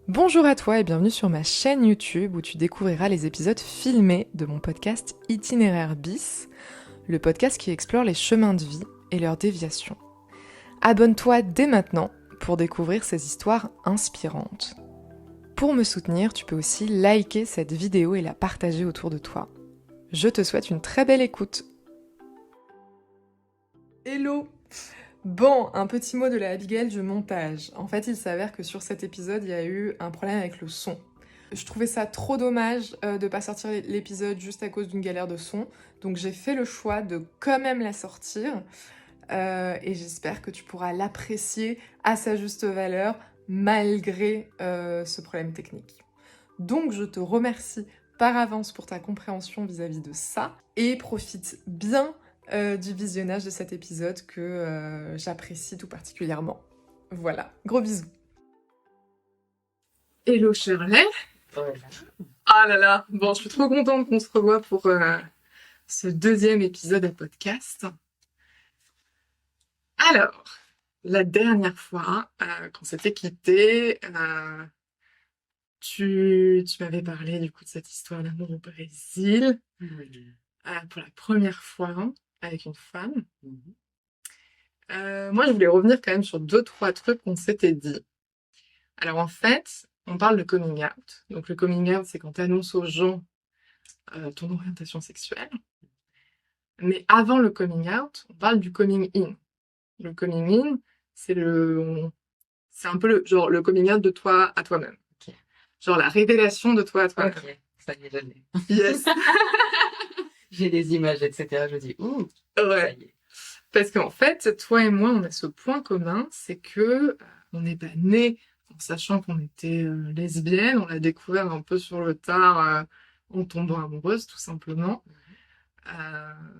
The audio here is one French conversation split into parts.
Bonjour à toi et bienvenue sur ma chaîne YouTube où tu découvriras les épisodes filmés de mon podcast Itinéraire bis, le podcast qui explore les chemins de vie et leurs déviations. Abonne-toi dès maintenant pour découvrir ces histoires inspirantes. Pour me soutenir, tu peux aussi liker cette vidéo et la partager autour de toi. Je te souhaite une très belle écoute. Hello! Bon, un petit mot de la Abigail du montage. En fait, il s'avère que sur cet épisode, il y a eu un problème avec le son. Je trouvais ça trop dommage de pas sortir l'épisode juste à cause d'une galère de son. Donc j'ai fait le choix de quand même la sortir. Et j'espère que tu pourras l'apprécier à sa juste valeur malgré ce problème technique. Donc je te remercie par avance pour ta compréhension vis-à-vis de ça. Et profite bien du visionnage de cet épisode que j'apprécie tout particulièrement. Voilà, gros bisous. Hello Shirley. Voilà. Ah là là, bon, je suis trop contente qu'on se revoie pour ce deuxième épisode à podcast. Alors, la dernière fois qu'on s'était quitté, tu m'avais parlé du coup de cette histoire d'amour au Brésil Oui. pour la première fois avec une femme. Mhm. Moi, je voulais revenir quand même sur deux, trois trucs qu'on s'était dit. Alors en fait, on parle de coming out. Donc le coming out, c'est quand tu annonces aux gens ton orientation sexuelle. Mais avant le coming out, on parle du coming in. Le coming in, c'est un peu le coming out de toi à toi-même. Ok. Genre la révélation de toi à toi-même. Ok, ça y est, je l'ai. Yes. J'ai des images, etc. Je dis, ouh, ça Ouais. y est. Parce qu'en fait, toi et moi, on a ce point commun, c'est que on n'est pas nés en sachant qu'on était lesbienne, on l'a découvert un peu sur le tard en tombant amoureuse, tout simplement.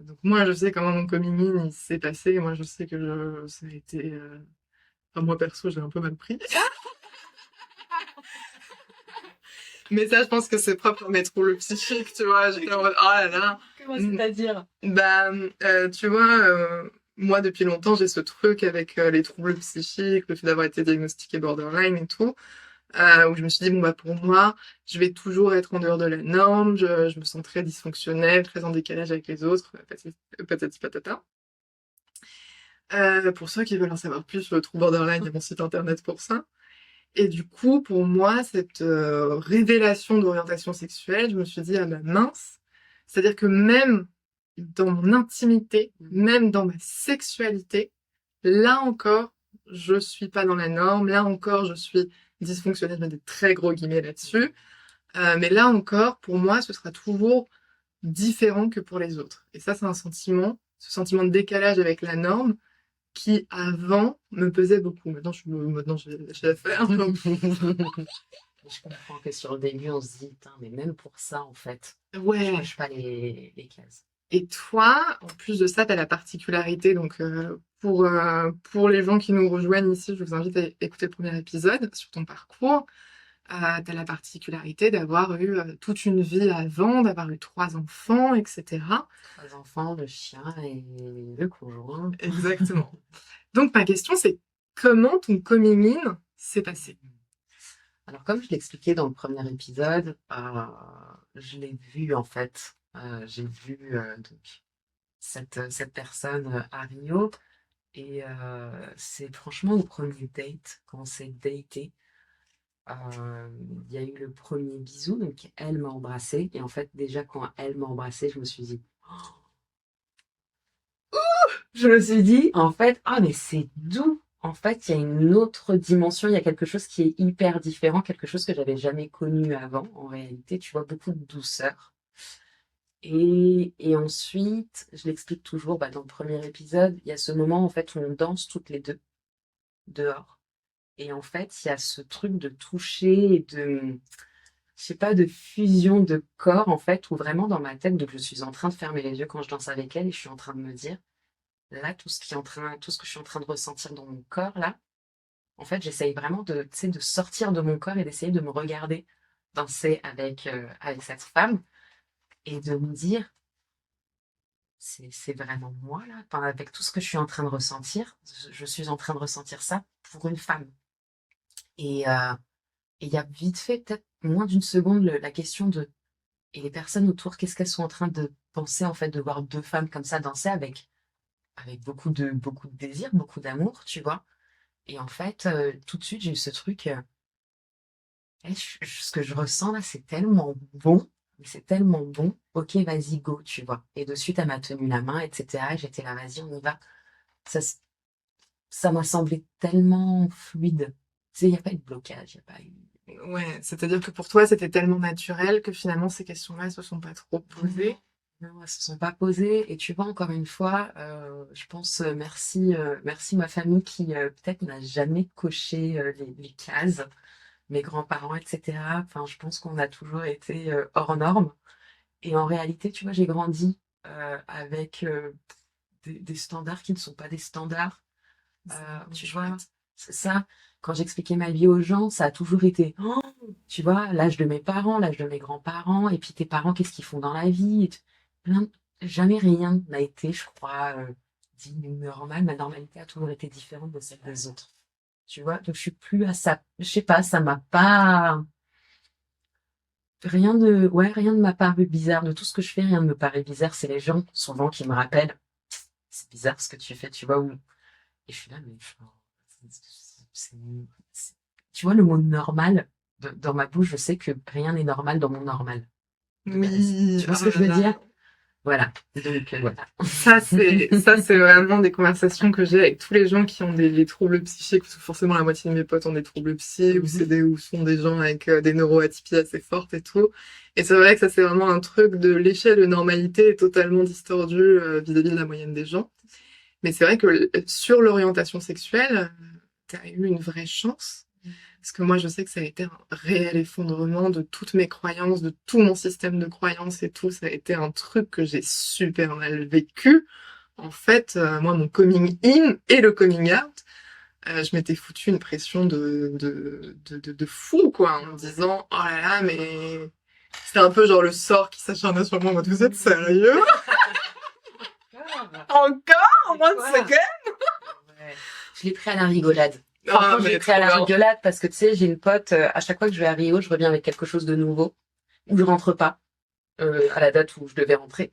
Donc moi, je sais comment mon coming in il s'est passé. Moi, je sais que ça a été... Enfin, moi, perso, j'ai un peu mal pris. Mais ça, je pense que c'est propre à mes troubles psychiques, tu vois. J'étais en mode, oh là là. Comment c'est-à-dire? Bah, tu vois, moi, depuis longtemps, j'ai ce truc avec les troubles psychiques, le fait d'avoir été diagnostiqué borderline et tout, où je me suis dit, bon, bah, pour moi, je vais toujours être en dehors de la norme, je me sens très dysfonctionnelle, très en décalage avec les autres, patati patata. Pour ceux qui veulent en savoir plus sur le trouble borderline, il y a mon site internet pour ça. Et du coup, pour moi, cette révélation d'orientation sexuelle, je me suis dit, ah bah mince, c'est-à-dire que même dans mon intimité, même dans ma sexualité, là encore, je suis pas dans la norme, là encore, je suis dysfonctionnelle, je mets des très gros guillemets là-dessus, mais là encore, pour moi, ce sera toujours différent que pour les autres. Et ça, c'est un sentiment, ce sentiment de décalage avec la norme, qui avant me pesait beaucoup. Maintenant, je la fais. Je comprends que sur le début, on se dit, putain, mais même pour ça, en fait, je Ouais. coche pas les cases. Et toi, en plus de ça, tu as la particularité, donc pour les gens qui nous rejoignent ici, je vous invite à écouter le premier épisode sur ton parcours. Tu as la particularité d'avoir eu toute une vie avant, d'avoir eu 3 enfants, etc. 3 enfants, le chien et le conjoint. Exactement. Donc ma question, c'est comment ton coming in s'est passé? Alors, comme je l'expliquais dans le premier épisode, je l'ai vu en fait. J'ai vu donc cette personne à Rio et c'est franchement au premier date, quand on s'est daté, il y a eu le premier bisou, donc elle m'a embrassé et en fait déjà quand elle m'a embrassé, je me suis dit en fait ah mais c'est doux. En fait, il y a une autre dimension, il y a quelque chose qui est hyper différent, quelque chose que j'avais jamais connu avant. En réalité, tu vois beaucoup de douceur. Et ensuite, je l'explique toujours dans le premier épisode, il y a ce moment en fait où on danse toutes les deux dehors. Et en fait, il y a ce truc de toucher et de, je sais pas, de fusion de corps en fait, où vraiment dans ma tête, donc je suis en train de fermer les yeux quand je danse avec elle et je suis en train de me dire, là, tout ce que je suis en train de ressentir dans mon corps là, en fait, j'essaye vraiment de, tu sais, de sortir de mon corps et d'essayer de me regarder danser avec cette femme et de me dire, c'est vraiment moi là, enfin, avec tout ce que je suis en train de ressentir, je suis en train de ressentir ça pour une femme. Et Et il y a vite fait, peut-être moins d'une seconde, la question de et les personnes autour, qu'est-ce qu'elles sont en train de penser en fait de voir deux femmes comme ça danser avec beaucoup de désir, beaucoup d'amour, tu vois. Et en fait, tout de suite, j'ai eu ce truc. Ce que je ressens là, c'est tellement bon, mais c'est tellement bon. Ok, vas-y, go, tu vois. Et de suite, elle m'a tenu la main, etc. Et j'étais là, vas-y, on y va. Ça, ça m'a semblé tellement fluide. Tu sais, il n'y a pas eu de blocage, il n'y a pas eu. Ouais, c'est-à-dire que pour toi, c'était tellement naturel que finalement, ces questions-là, elles se sont pas trop posées. Non, elles se sont pas posées. Et tu vois, encore une fois, je pense, merci ma famille qui peut-être n'a jamais coché les cases, mes grands-parents, etc. Enfin, je pense qu'on a toujours été hors normes. Et en réalité, tu vois, j'ai grandi avec des standards qui ne sont pas des standards. Tu vois, c'est ça. Quand j'expliquais ma vie aux gens, ça a toujours été, oh, tu vois, l'âge de mes parents, l'âge de mes grands-parents, et puis tes parents, qu'est-ce qu'ils font dans la vie? Jamais rien n'a été, je crois, dit normal. Ma normalité a toujours été différente de celle des autres. Tu vois, donc je suis plus à ça. Je sais pas, ça m'a pas. Rien ne m'a paru bizarre. De tout ce que je fais, rien ne me paraît bizarre. C'est les gens, souvent, qui me rappellent. C'est bizarre ce que tu fais, tu vois, ou et je suis là, mais c'est- c'est- tu vois, le mot normal, dans ma bouche, je sais que rien n'est normal dans mon normal de base. Oui, Tu vois ce oh que je là veux là. dire? Voilà. Donc, voilà. Ça, c'est vraiment des conversations que j'ai avec tous les gens qui ont des troubles psychiques, parce que forcément la moitié de mes potes ont des troubles psy, ou sont des gens avec des neuroatypies assez fortes et tout. Et c'est vrai que ça, c'est vraiment un truc de l'échelle de normalité est totalement distordue vis-à-vis de la moyenne des gens. Mais c'est vrai que sur l'orientation sexuelle, t'as eu une vraie chance. Parce que moi, je sais que ça a été un réel effondrement de toutes mes croyances, de tout mon système de croyances et tout. Ça a été un truc que j'ai super mal vécu. En fait, moi, mon coming in et le coming out, je m'étais foutu une pression de fou, quoi, en me disant, oh là là, mais c'était un peu genre le sort qui s'acharnait sur moi en mode, vous êtes sérieux? Encore? Moi, c'est que... Ouais. Je l'ai pris à la rigolade. Ah, Franchement, je l'ai mais pris à trop la bien. rigolade parce que tu sais, j'ai une pote, à chaque fois que je vais à Rio, je reviens avec quelque chose de nouveau, ou je rentre pas, à la date où je devais rentrer.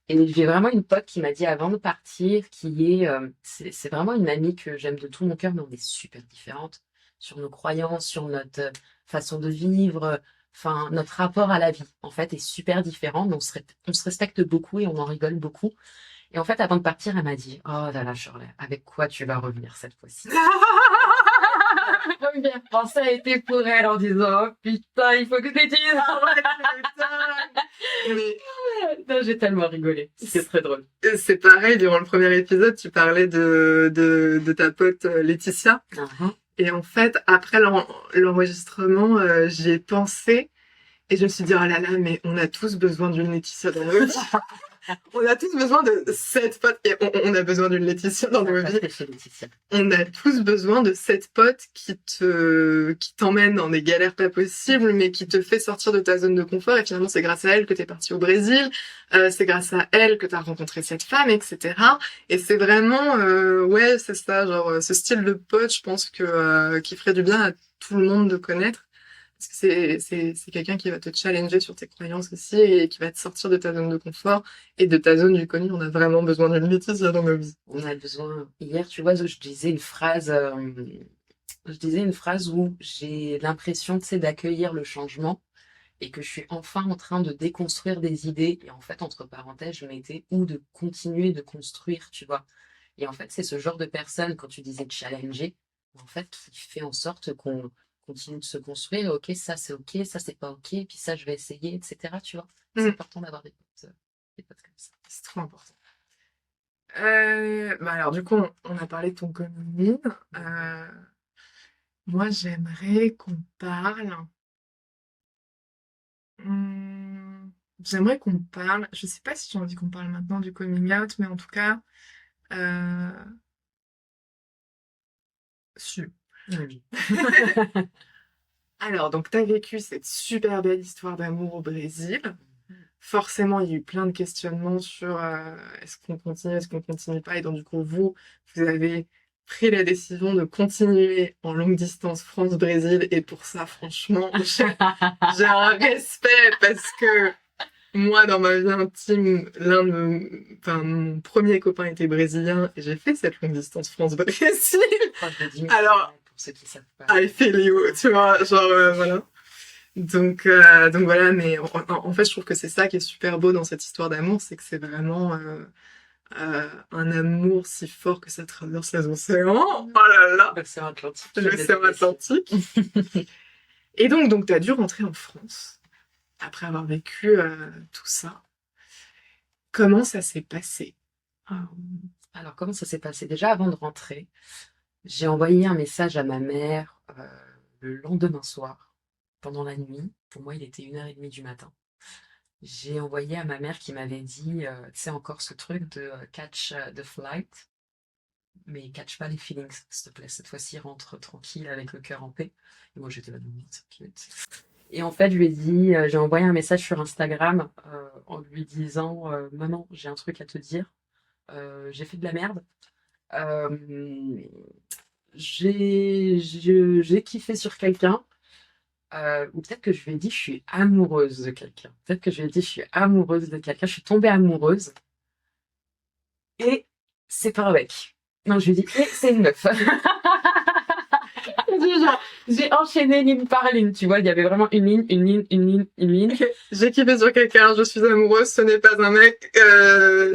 Et j'ai vraiment une pote qui m'a dit avant de partir, c'est vraiment une amie que j'aime de tout mon cœur, mais on est super différentes sur nos croyances, sur notre façon de vivre, enfin, notre rapport à la vie, en fait, est super différent, mais on se respecte beaucoup et on en rigole beaucoup. Et en fait, avant de partir, elle m'a dit, oh là là, Shirley, avec quoi tu vas revenir cette fois-ci? La première pensée a été pour elle en disant, oh putain, il faut que tu dises. Mais Non, j'ai tellement rigolé. C'était très drôle. c'est pareil, durant le premier épisode, tu parlais de ta pote Laetitia. Mhm. Et en fait, après l'enregistrement, j'y ai pensé et je me suis dit, oh là là, mais on a tous besoin d'une Laetitia dans nos vies. On a tous besoin de cette pote et on a besoin d'une Laetitia dans nos vies. On a tous besoin de cette pote qui t'emmène dans des galères pas possibles, mais qui te fait sortir de ta zone de confort. Et finalement, c'est grâce à elle que t'es parti au Brésil. C'est grâce à elle que t'as rencontré cette femme, etc. Et c'est vraiment, ouais, c'est ça, genre ce style de pote, je pense que qui ferait du bien à tout le monde de connaître. Parce que c'est quelqu'un qui va te challenger sur tes croyances aussi et qui va te sortir de ta zone de confort et de ta zone du connu. On a vraiment besoin d'une Laetitia dans nos vies. On a besoin. Hier, tu vois, je disais une phrase où j'ai l'impression, tu sais, d'accueillir le changement et que je suis enfin en train de déconstruire des idées. Et en fait, entre parenthèses, je mettais ou de continuer de construire, tu vois. Et en fait, c'est ce genre de personne, quand tu disais challenger, en fait, qui fait en sorte qu'on continue de se construire. Ok, ça c'est pas ok, puis ça je vais essayer, etc. Tu vois. C'est important d'avoir des potes comme ça. C'est trop important. Bah alors du coup, on a parlé de ton coming in. Moi, j'aimerais qu'on parle. J'aimerais qu'on parle. Je sais pas si j'ai envie qu'on parle maintenant du coming out, mais en tout cas, euh, su. Oui. Alors, donc, t'as vécu cette super belle histoire d'amour au Brésil. Forcément, il y a eu plein de questionnements sur est-ce qu'on continue pas. Et donc, du coup, vous avez pris la décision de continuer en longue distance France-Brésil. Et pour ça, franchement, j'ai un respect parce que moi, dans ma vie intime, mon premier copain était brésilien et j'ai fait cette longue distance France-Brésil. Moi, je le dis, mais Alors, pour ceux qui savent pas. I feel you, tu vois, genre, voilà. Donc voilà, mais en fait, je trouve que c'est ça qui est super beau dans cette histoire d'amour, c'est que c'est vraiment un amour si fort que ça traverse les océans. Oh là là, L'océan Atlantique. l'océan Atlantique. Et donc t'as dû rentrer en France après avoir vécu tout ça. Comment ça s'est passé? Alors, comment ça s'est passé? Déjà, avant de rentrer, j'ai envoyé un message à ma mère le lendemain soir, pendant la nuit. Pour moi, il était 1h30 du matin. J'ai envoyé à ma mère qui m'avait dit, tu sais, encore ce truc de catch the flight, mais catch pas les feelings, s'il te plaît. Cette fois-ci, rentre tranquille avec le cœur en paix. Et moi, j'étais là, non, t'inquiète. Et en fait, je lui ai dit, j'ai envoyé un message sur Instagram en lui disant, maman, j'ai un truc à te dire. J'ai fait de la merde. Euh, j'ai kiffé sur quelqu'un. Ou peut-être que je lui ai dit, je suis amoureuse de quelqu'un. Peut-être que je lui ai dit, je suis amoureuse de quelqu'un. Je suis tombée amoureuse. Et c'est pas un mec. Non, je lui ai dit, et c'est une meuf. J'ai enchaîné ligne par ligne, tu vois. Il y avait vraiment une ligne, une ligne, une ligne, une ligne. J'ai kiffé sur quelqu'un, je suis amoureuse, ce n'est pas un mec.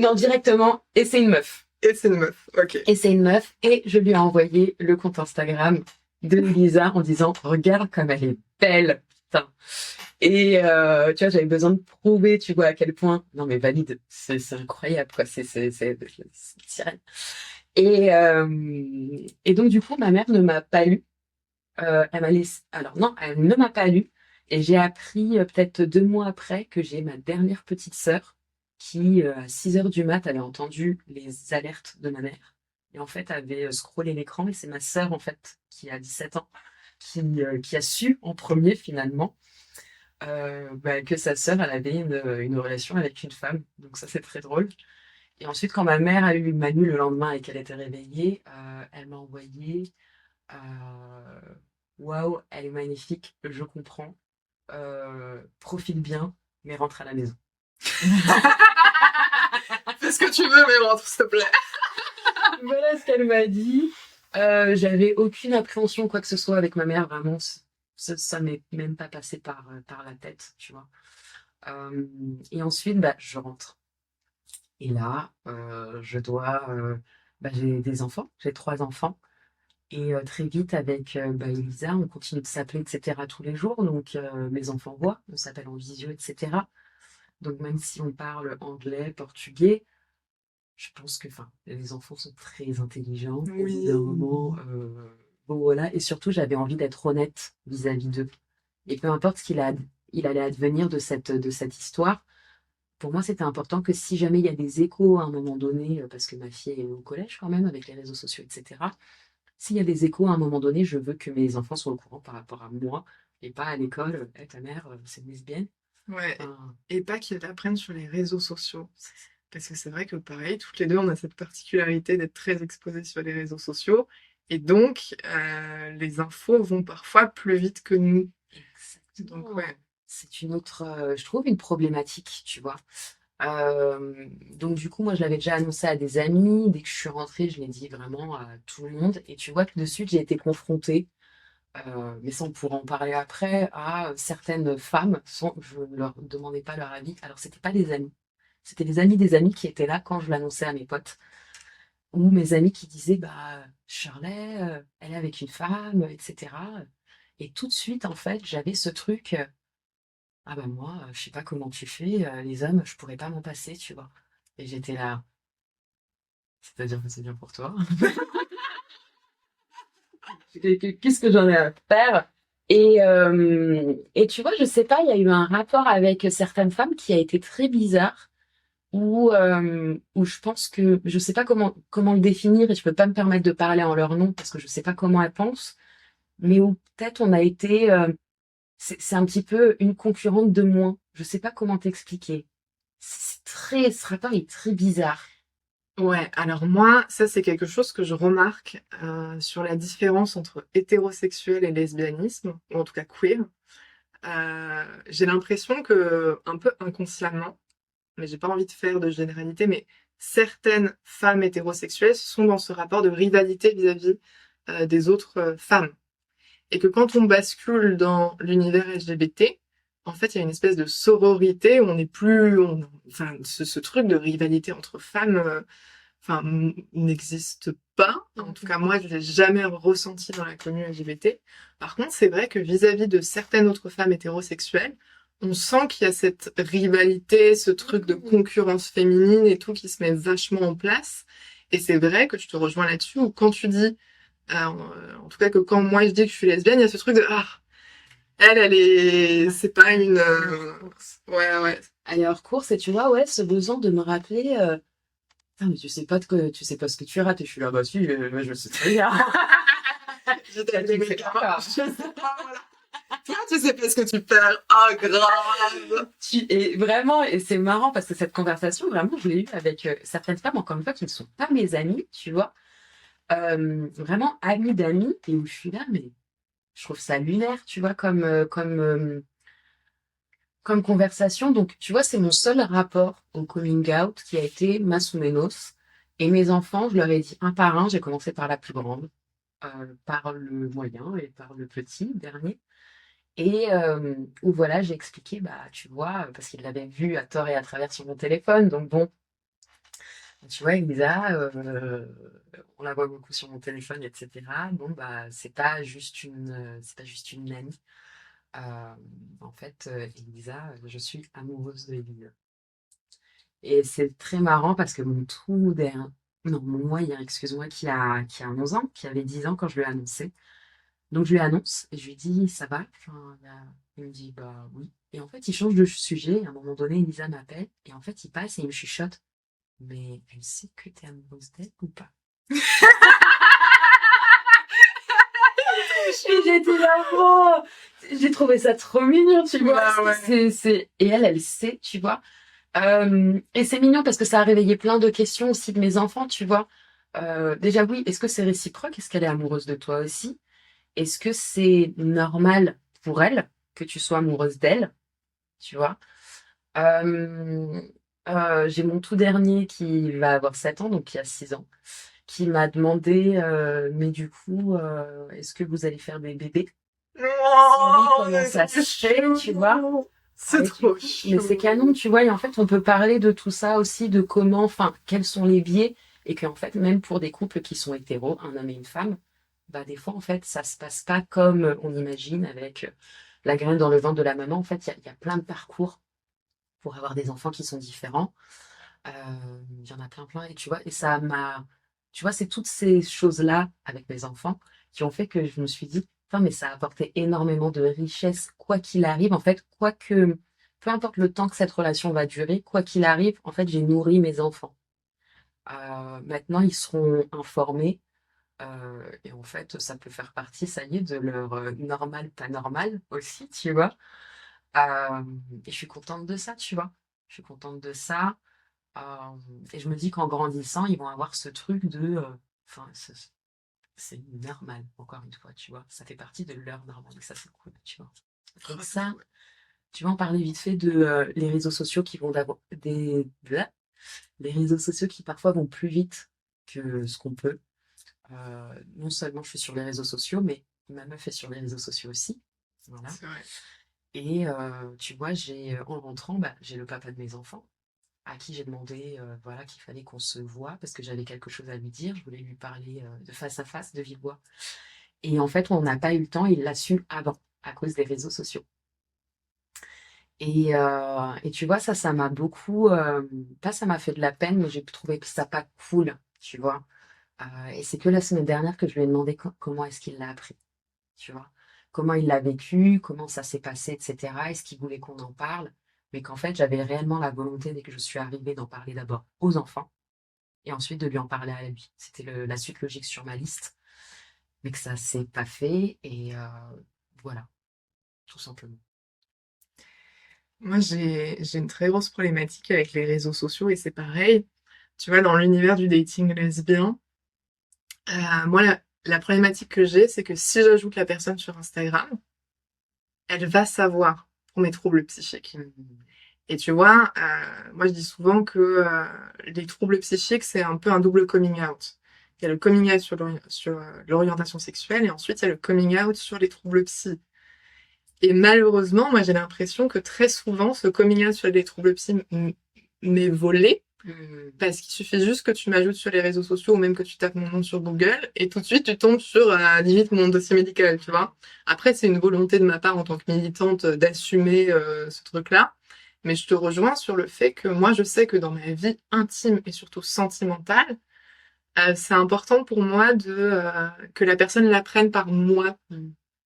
Non, directement, et c'est une meuf. Et c'est une meuf, ok. Et c'est une meuf. Et je lui ai envoyé le compte Instagram de Lisa en disant, regarde comme elle est belle. Putain. Et tu vois, j'avais besoin de prouver, tu vois, à quel point. Non, mais valide, c'est incroyable, quoi. C'est une sirène. Et donc, du coup, ma mère ne m'a pas lu. Elle m'a laissé. Alors, non, elle ne m'a pas lu. Et j'ai appris peut-être 2 mois après que j'ai ma dernière petite sœur qui, à 6 heures du mat, avait entendu les alertes de ma mère. Et en fait, avait scrollé l'écran. Et c'est ma sœur, en fait, qui a 17 ans, qui a su en premier, finalement, que sa sœur, elle avait une relation avec une femme. Donc ça, c'est très drôle. Et ensuite, quand ma mère a eu Manu le lendemain et qu'elle était réveillée, elle m'a envoyé waouh, elle est magnifique, je comprends. Profite bien, mais rentre à la maison. Fais ce que tu veux, mais rentre, s'il te plaît. Voilà ce qu'elle m'a dit. J'avais aucune appréhension, quoi que ce soit avec ma mère, vraiment. Ça m'est même pas passé par la tête, tu vois. Et ensuite, bah, je rentre. Et là, je dois. J'ai des enfants, j'ai 3 enfants. Et très vite, avec Elisa, on continue de s'appeler, etc., tous les jours. Donc, mes enfants voient, on s'appelle en visio, etc. Donc, même si on parle anglais, portugais, je pense que les enfants sont très intelligents. Au bout d'un moment, bon, voilà. Et surtout, j'avais envie d'être honnête vis-à-vis d'eux. Et peu importe il allait advenir de cette histoire, pour moi, c'était important que si jamais il y a des échos à un moment donné, parce que ma fille est au collège quand même, avec les réseaux sociaux, etc., s'il y a des échos à un moment donné, je veux que mes enfants soient au courant par rapport à moi et pas à l'école. Ta mère, c'est une lesbienne. Ouais, Enfin, et pas qu'ils l'apprennent sur les réseaux sociaux. Parce que c'est vrai que pareil, toutes les deux, on a cette particularité d'être très exposées sur les réseaux sociaux. Et donc, les infos vont parfois plus vite que nous. Donc, exactement. ouais. C'est une autre, je trouve, une problématique, tu vois. Donc du coup, moi, je l'avais déjà annoncé à des amis. Dès que je suis rentrée, je l'ai dit vraiment à tout le monde. Et tu vois que de suite, j'ai été confrontée, mais ça, on pourra en parler après, à certaines femmes, sans, je ne leur demandais pas leur avis. Alors, c'était pas des amis. C'était des amis qui étaient là quand je l'annonçais à mes potes. Ou mes amis qui disaient, bah, Shirley, elle est avec une femme, etc. Et tout de suite, en fait, j'avais ce truc, ah bah moi, je sais pas comment tu fais, les hommes, je pourrais pas m'en passer, tu vois. Et j'étais là, c'est-à-dire que c'est bien pour toi. Qu'est-ce que j'en ai à faire? Et tu vois, je sais pas, il y a eu un rapport avec certaines femmes qui a été très bizarre, où je pense que je sais pas comment le définir et je peux pas me permettre de parler en leur nom parce que je sais pas comment elles pensent, mais où peut-être on a été, c'est un petit peu une concurrente de moins. Je sais pas comment t'expliquer. Ce rapport est très bizarre. Ouais, alors moi, ça c'est quelque chose que je remarque sur la différence entre hétérosexuel et lesbianisme, ou en tout cas queer. J'ai l'impression que, un peu inconsciemment, mais j'ai pas envie de faire de généralité, mais certaines femmes hétérosexuelles sont dans ce rapport de rivalité vis-à-vis des autres femmes. Et que quand on bascule dans l'univers LGBT, en fait, il y a une espèce de sororité où on n'est plus, enfin, ce truc de rivalité entre femmes, enfin, n'existe pas. En tout cas, moi, je l'ai jamais ressenti dans la communauté LGBT. Par contre, c'est vrai que vis-à-vis de certaines autres femmes hétérosexuelles, on sent qu'il y a cette rivalité, ce truc de concurrence féminine et tout qui se met vachement en place. Et c'est vrai que je te rejoins là-dessus, où quand tu dis, en tout cas que quand moi je dis que je suis lesbienne, il y a ce truc de, ah, elle est, c'est pas une, ouais, ouais. Aller hors course et tu vois, ouais, ce besoin de me rappeler, putain, mais tu sais pas ce que tu rates et je suis là, bah si, je sais très bien. J'étais avec Tu mes sais gamins. pas. Je sais pas, voilà. Toi, tu sais pas ce que tu perds. Ah, grave. Et vraiment, et c'est marrant parce que cette conversation, vraiment, je l'ai eue avec certaines femmes, encore une fois, qui ne sont pas mes amies, tu vois, vraiment amies d'amis, et où je suis là, mais je trouve ça lunaire, tu vois, comme conversation. Donc, tu vois, c'est mon seul rapport au coming out qui a été Masoumenos. Et mes enfants, je leur ai dit un par un, j'ai commencé par la plus grande, par le moyen et par le petit, dernier. Et où voilà, j'ai expliqué, bah, tu vois, parce qu'ils l'avaient vu à tort et à travers sur mon téléphone. Donc bon, tu vois, Elisa, on la voit beaucoup sur mon téléphone, etc. Bon, bah, c'est pas juste une nanny. Euh, En fait, Elisa, je suis amoureuse de Elisa. Et c'est très marrant parce que mon tout dernier, non, mon moyen, excuse-moi, qui a 11 ans, qui avait 10 ans quand je lui ai annoncé. Donc je lui annonce et je lui dis, ça va? Enfin, il me dit, bah oui. Et en fait, il change de sujet. À un moment donné, Elisa m'appelle et en fait, il passe et il me chuchote. Mais elle sait que t'es amoureuse d'elle ou pas? Et j'étais là, oh, j'ai trouvé ça trop mignon, tu vois. Bah ouais. Et elle sait, tu vois. Et c'est mignon parce que ça a réveillé plein de questions aussi de mes enfants, tu vois. Déjà, oui, est-ce que c'est réciproque? Est-ce qu'elle est amoureuse de toi aussi? Est-ce que c'est normal pour elle que tu sois amoureuse d'elle? Tu vois? Euh, j'ai mon tout dernier qui va avoir 7 ans, donc qui a 6 ans, qui m'a demandé, mais du coup, est-ce que vous allez faire des bébés? Si oui, Oh, comment c'est ça trop se fait, tu vois? chou. Ah, C'est et du trop coup, mais c'est canon, chou. tu vois, et en fait, on peut parler de tout ça aussi, de comment, enfin, quels sont les biais, et qu'en fait, même pour des couples qui sont hétéros, un homme et une femme, bah, des fois, en fait, ça se passe pas comme on imagine avec la graine dans le ventre de la maman. En fait, il y a plein de parcours pour avoir des enfants qui sont différents. Il y en a plein, plein, et tu vois, et ça m'a, tu vois, c'est toutes ces choses-là avec mes enfants qui ont fait que je me suis dit, enfin, mais ça a apporté énormément de richesse, quoi qu'il arrive, en fait, peu importe le temps que cette relation va durer, quoi qu'il arrive, en fait, j'ai nourri mes enfants. Maintenant, ils seront informés, et en fait, ça peut faire partie, ça y est, de leur normal, pas normal aussi, tu vois. Et je suis contente de ça, tu vois. Je suis contente de ça. Euh, et je me dis qu'en grandissant, ils vont avoir ce truc de, enfin, c'est normal, encore une fois, tu vois. Ça fait partie de leur normal, et ça, c'est cool, tu vois. Oh, Donc c'est ça, chouette. tu vas en parler vite fait de les réseaux sociaux qui vont d'avoir les réseaux sociaux qui parfois vont plus vite que ce qu'on peut. Non seulement je suis sur les réseaux sociaux, mais ma meuf est sur les réseaux sociaux aussi. Voilà. C'est vrai. Et tu vois, en rentrant, bah, j'ai le papa de mes enfants à qui j'ai demandé voilà, qu'il fallait qu'on se voie parce que j'avais quelque chose à lui dire. Je voulais lui parler de face à face, de vive voix. Et en fait, on n'a pas eu le temps, il l'a su avant, à cause des réseaux sociaux. Et tu vois, ça m'a beaucoup, pas ça m'a fait de la peine, mais j'ai trouvé que ça pas cool, tu vois. Et c'est que la semaine dernière que je lui ai demandé comment est-ce qu'il l'a appris, tu vois. Comment il l'a vécu, comment ça s'est passé, etc. Est-ce qu'il voulait qu'on en parle? Mais qu'en fait, j'avais réellement la volonté, dès que je suis arrivée, d'en parler d'abord aux enfants et ensuite de lui en parler à lui. C'était la suite logique sur ma liste, mais que ça s'est pas fait et voilà, tout simplement. Moi, j'ai une très grosse problématique avec les réseaux sociaux et c'est pareil. tu vois, dans l'univers du dating lesbien, moi, la problématique que j'ai, c'est que si j'ajoute la personne sur Instagram, elle va savoir pour mes troubles psychiques. Et tu vois, moi je dis souvent que les troubles psychiques, c'est un peu un double coming out. Il y a le coming out sur l'orientation sexuelle et ensuite il y a le coming out sur les troubles psy. Et malheureusement, moi j'ai l'impression que très souvent, ce coming out sur les troubles psy m'est volé parce qu'il suffit juste que tu m'ajoutes sur les réseaux sociaux ou même que tu tapes mon nom sur Google et tout de suite tu tombes sur limite mon dossier médical, tu vois. Après, c'est une volonté de ma part en tant que militante d'assumer ce truc-là. Mais je te rejoins sur le fait que moi, je sais que dans ma vie intime et surtout sentimentale, c'est important pour moi que la personne l'apprenne par moi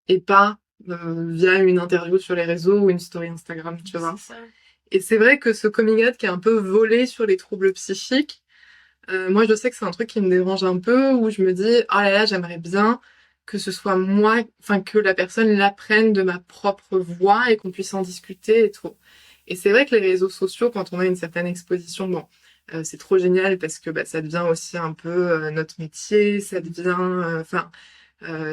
et pas via une interview sur les réseaux ou une story Instagram, tu vois. C'est ça. Et c'est vrai que ce coming out qui est un peu volé sur les troubles psychiques, moi je sais que c'est un truc qui me dérange un peu, où je me dis, oh là là, j'aimerais bien que ce soit moi, enfin que la personne l'apprenne de ma propre voix et qu'on puisse en discuter et tout. Et c'est vrai que les réseaux sociaux, quand on a une certaine exposition, bon, c'est trop génial parce que bah, ça devient aussi un peu notre métier, ça devient, enfin,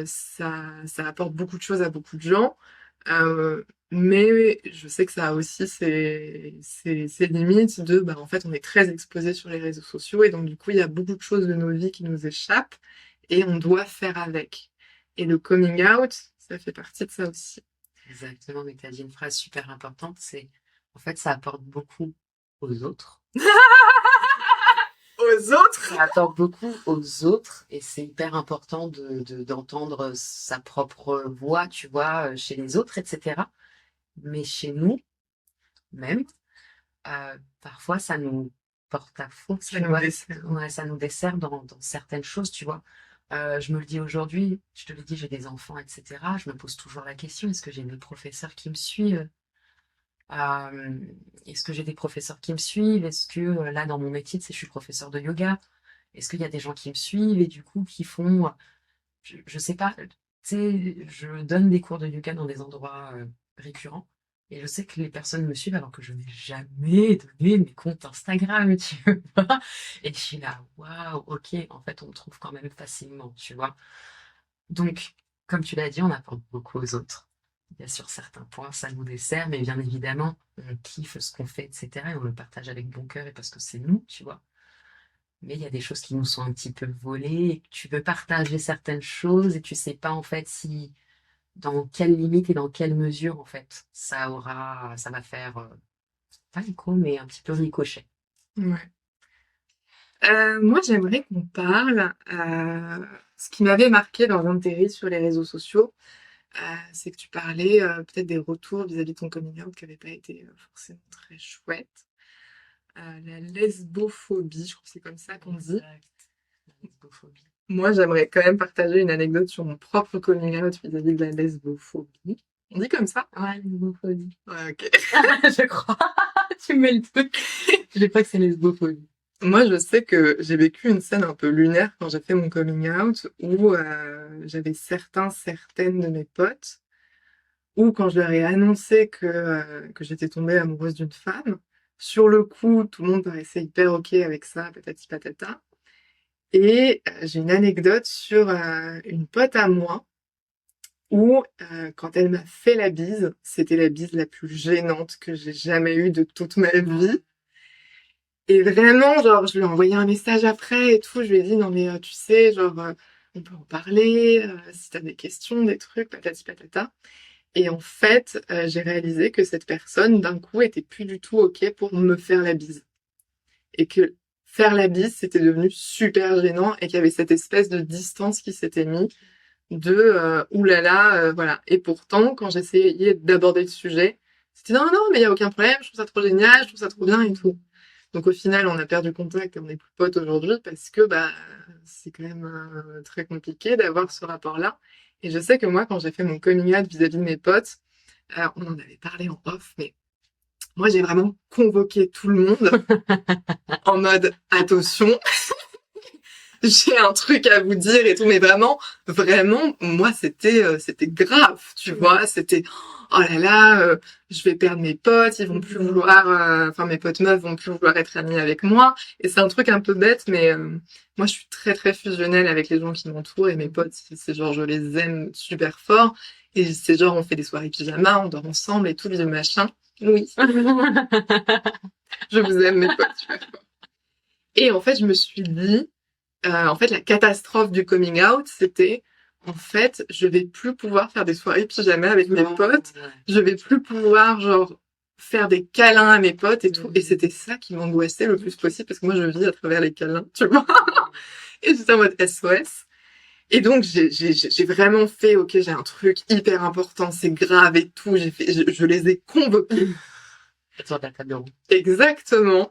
ça apporte beaucoup de choses à beaucoup de gens. Mais je sais que ça a aussi ses limites de, bah, en fait, on est très exposé sur les réseaux sociaux et donc, du coup, il y a beaucoup de choses de nos vies qui nous échappent et on doit faire avec. Et le coming out, ça fait partie de ça aussi. Exactement, mais tu as dit une phrase super importante, c'est en fait ça apporte beaucoup aux autres. Aux autres? Ça apporte beaucoup aux autres et c'est hyper important d'entendre sa propre voix, tu vois, chez les autres, etc. Mais chez nous, même, parfois ça nous porte à faux, Ça tu nous vois. dessert. Ouais, ça nous dessert dans certaines choses, tu vois. Je me le dis aujourd'hui, je te l'ai dit, j'ai des enfants, etc. Je me pose toujours la question, est-ce que j'ai des professeurs qui me suivent? Euh, Est-ce que j'ai des professeurs qui me suivent? Est-ce que là, dans mon métier, tu sais, je suis professeur de yoga. Est-ce qu'il y a des gens qui me suivent et du coup qui font, je sais pas, tu sais, je donne des cours de yoga dans des endroits récurrents et je sais que les personnes me suivent alors que je n'ai jamais donné mes comptes Instagram, tu vois. Et je suis là, waouh, ok, en fait, on me trouve quand même facilement, tu vois. Donc, comme tu l'as dit, on apporte beaucoup aux autres. Bien sûr, certains points, ça nous dessert, mais bien évidemment, on kiffe ce qu'on fait, etc. Et on le partage avec bon cœur et parce que c'est nous, tu vois. Mais il y a des choses qui nous sont un petit peu volées, et que tu veux partager certaines choses et tu sais pas en fait si dans quelle limite et dans quelle mesure en fait ça va faire pas écho mais un petit peu ricochet. Ouais. Moi, j'aimerais qu'on parle. Ce qui m'avait marqué dans un de tes reels sur les réseaux sociaux, c'est que tu parlais peut-être des retours vis-à-vis de ton coming out qui n'avaient pas été forcément très chouettes. La lesbophobie, je crois que c'est comme ça qu'on dit. Exact. La lesbophobie. Moi, j'aimerais quand même partager une anecdote sur mon propre coming out vis-à-vis de la lesbophobie. On dit comme ça? Ouais, lesbophobie. Ouais, ok. Je crois. Tu mets le truc. Je sais pas que c'est lesbophobie. Moi, je sais que j'ai vécu une scène un peu lunaire quand j'ai fait mon coming out où j'avais certaines de mes potes ou quand je leur ai annoncé que j'étais tombée amoureuse d'une femme. Sur le coup, tout le monde paraissait hyper ok avec ça, patati patata. Et j'ai une anecdote sur une pote à moi où quand elle m'a fait la bise, c'était la bise la plus gênante que j'ai jamais eue de toute ma vie. Et vraiment, genre, je lui ai envoyé un message après et tout. Je lui ai dit, non mais tu sais, genre, on peut en parler, si t'as des questions, des trucs, patati patata. Et en fait, j'ai réalisé que cette personne, d'un coup, était plus du tout ok pour me faire la bise. Et que faire la bise, c'était devenu super gênant et qu'il y avait cette espèce de distance qui s'était mise de oulala, voilà. Et pourtant, quand j'essayais d'aborder le sujet, c'était non, non, mais il y a aucun problème, je trouve ça trop génial, je trouve ça trop bien et tout. Donc au final, on a perdu contact et on n'est plus potes aujourd'hui parce que bah c'est quand même très compliqué d'avoir ce rapport-là. Et je sais que moi, quand j'ai fait mon coming out vis-à-vis de mes potes, on en avait parlé en off, mais moi j'ai vraiment convoqué tout le monde en mode attention, j'ai un truc à vous dire et tout, mais vraiment, moi, c'était grave, tu vois, c'était, oh là là, je vais perdre mes potes, ils vont plus vouloir, enfin, mes potes meufs vont plus vouloir être amis avec moi, et c'est un truc un peu bête, mais moi, je suis très, très fusionnelle avec les gens qui m'entourent, et mes potes, c'est genre, je les aime super fort, et c'est genre, on fait des soirées pyjama, on dort ensemble et tout, le machin. Oui, je vous aime, mes potes, super fort. Et en fait, je me suis dit, en fait, la catastrophe du coming out, c'était, en fait, je vais plus pouvoir faire des soirées pyjama avec mes potes. Je vais plus pouvoir, genre, faire des câlins à mes potes et tout. Et c'était ça qui m'angoissait le plus possible parce que moi, je vis à travers les câlins, tu vois. Et j'étais en mode SOS. Et donc, j'ai vraiment fait, ok, j'ai un truc hyper important, c'est grave et tout. Je les ai convoqués. Sur la table ronde. Exactement.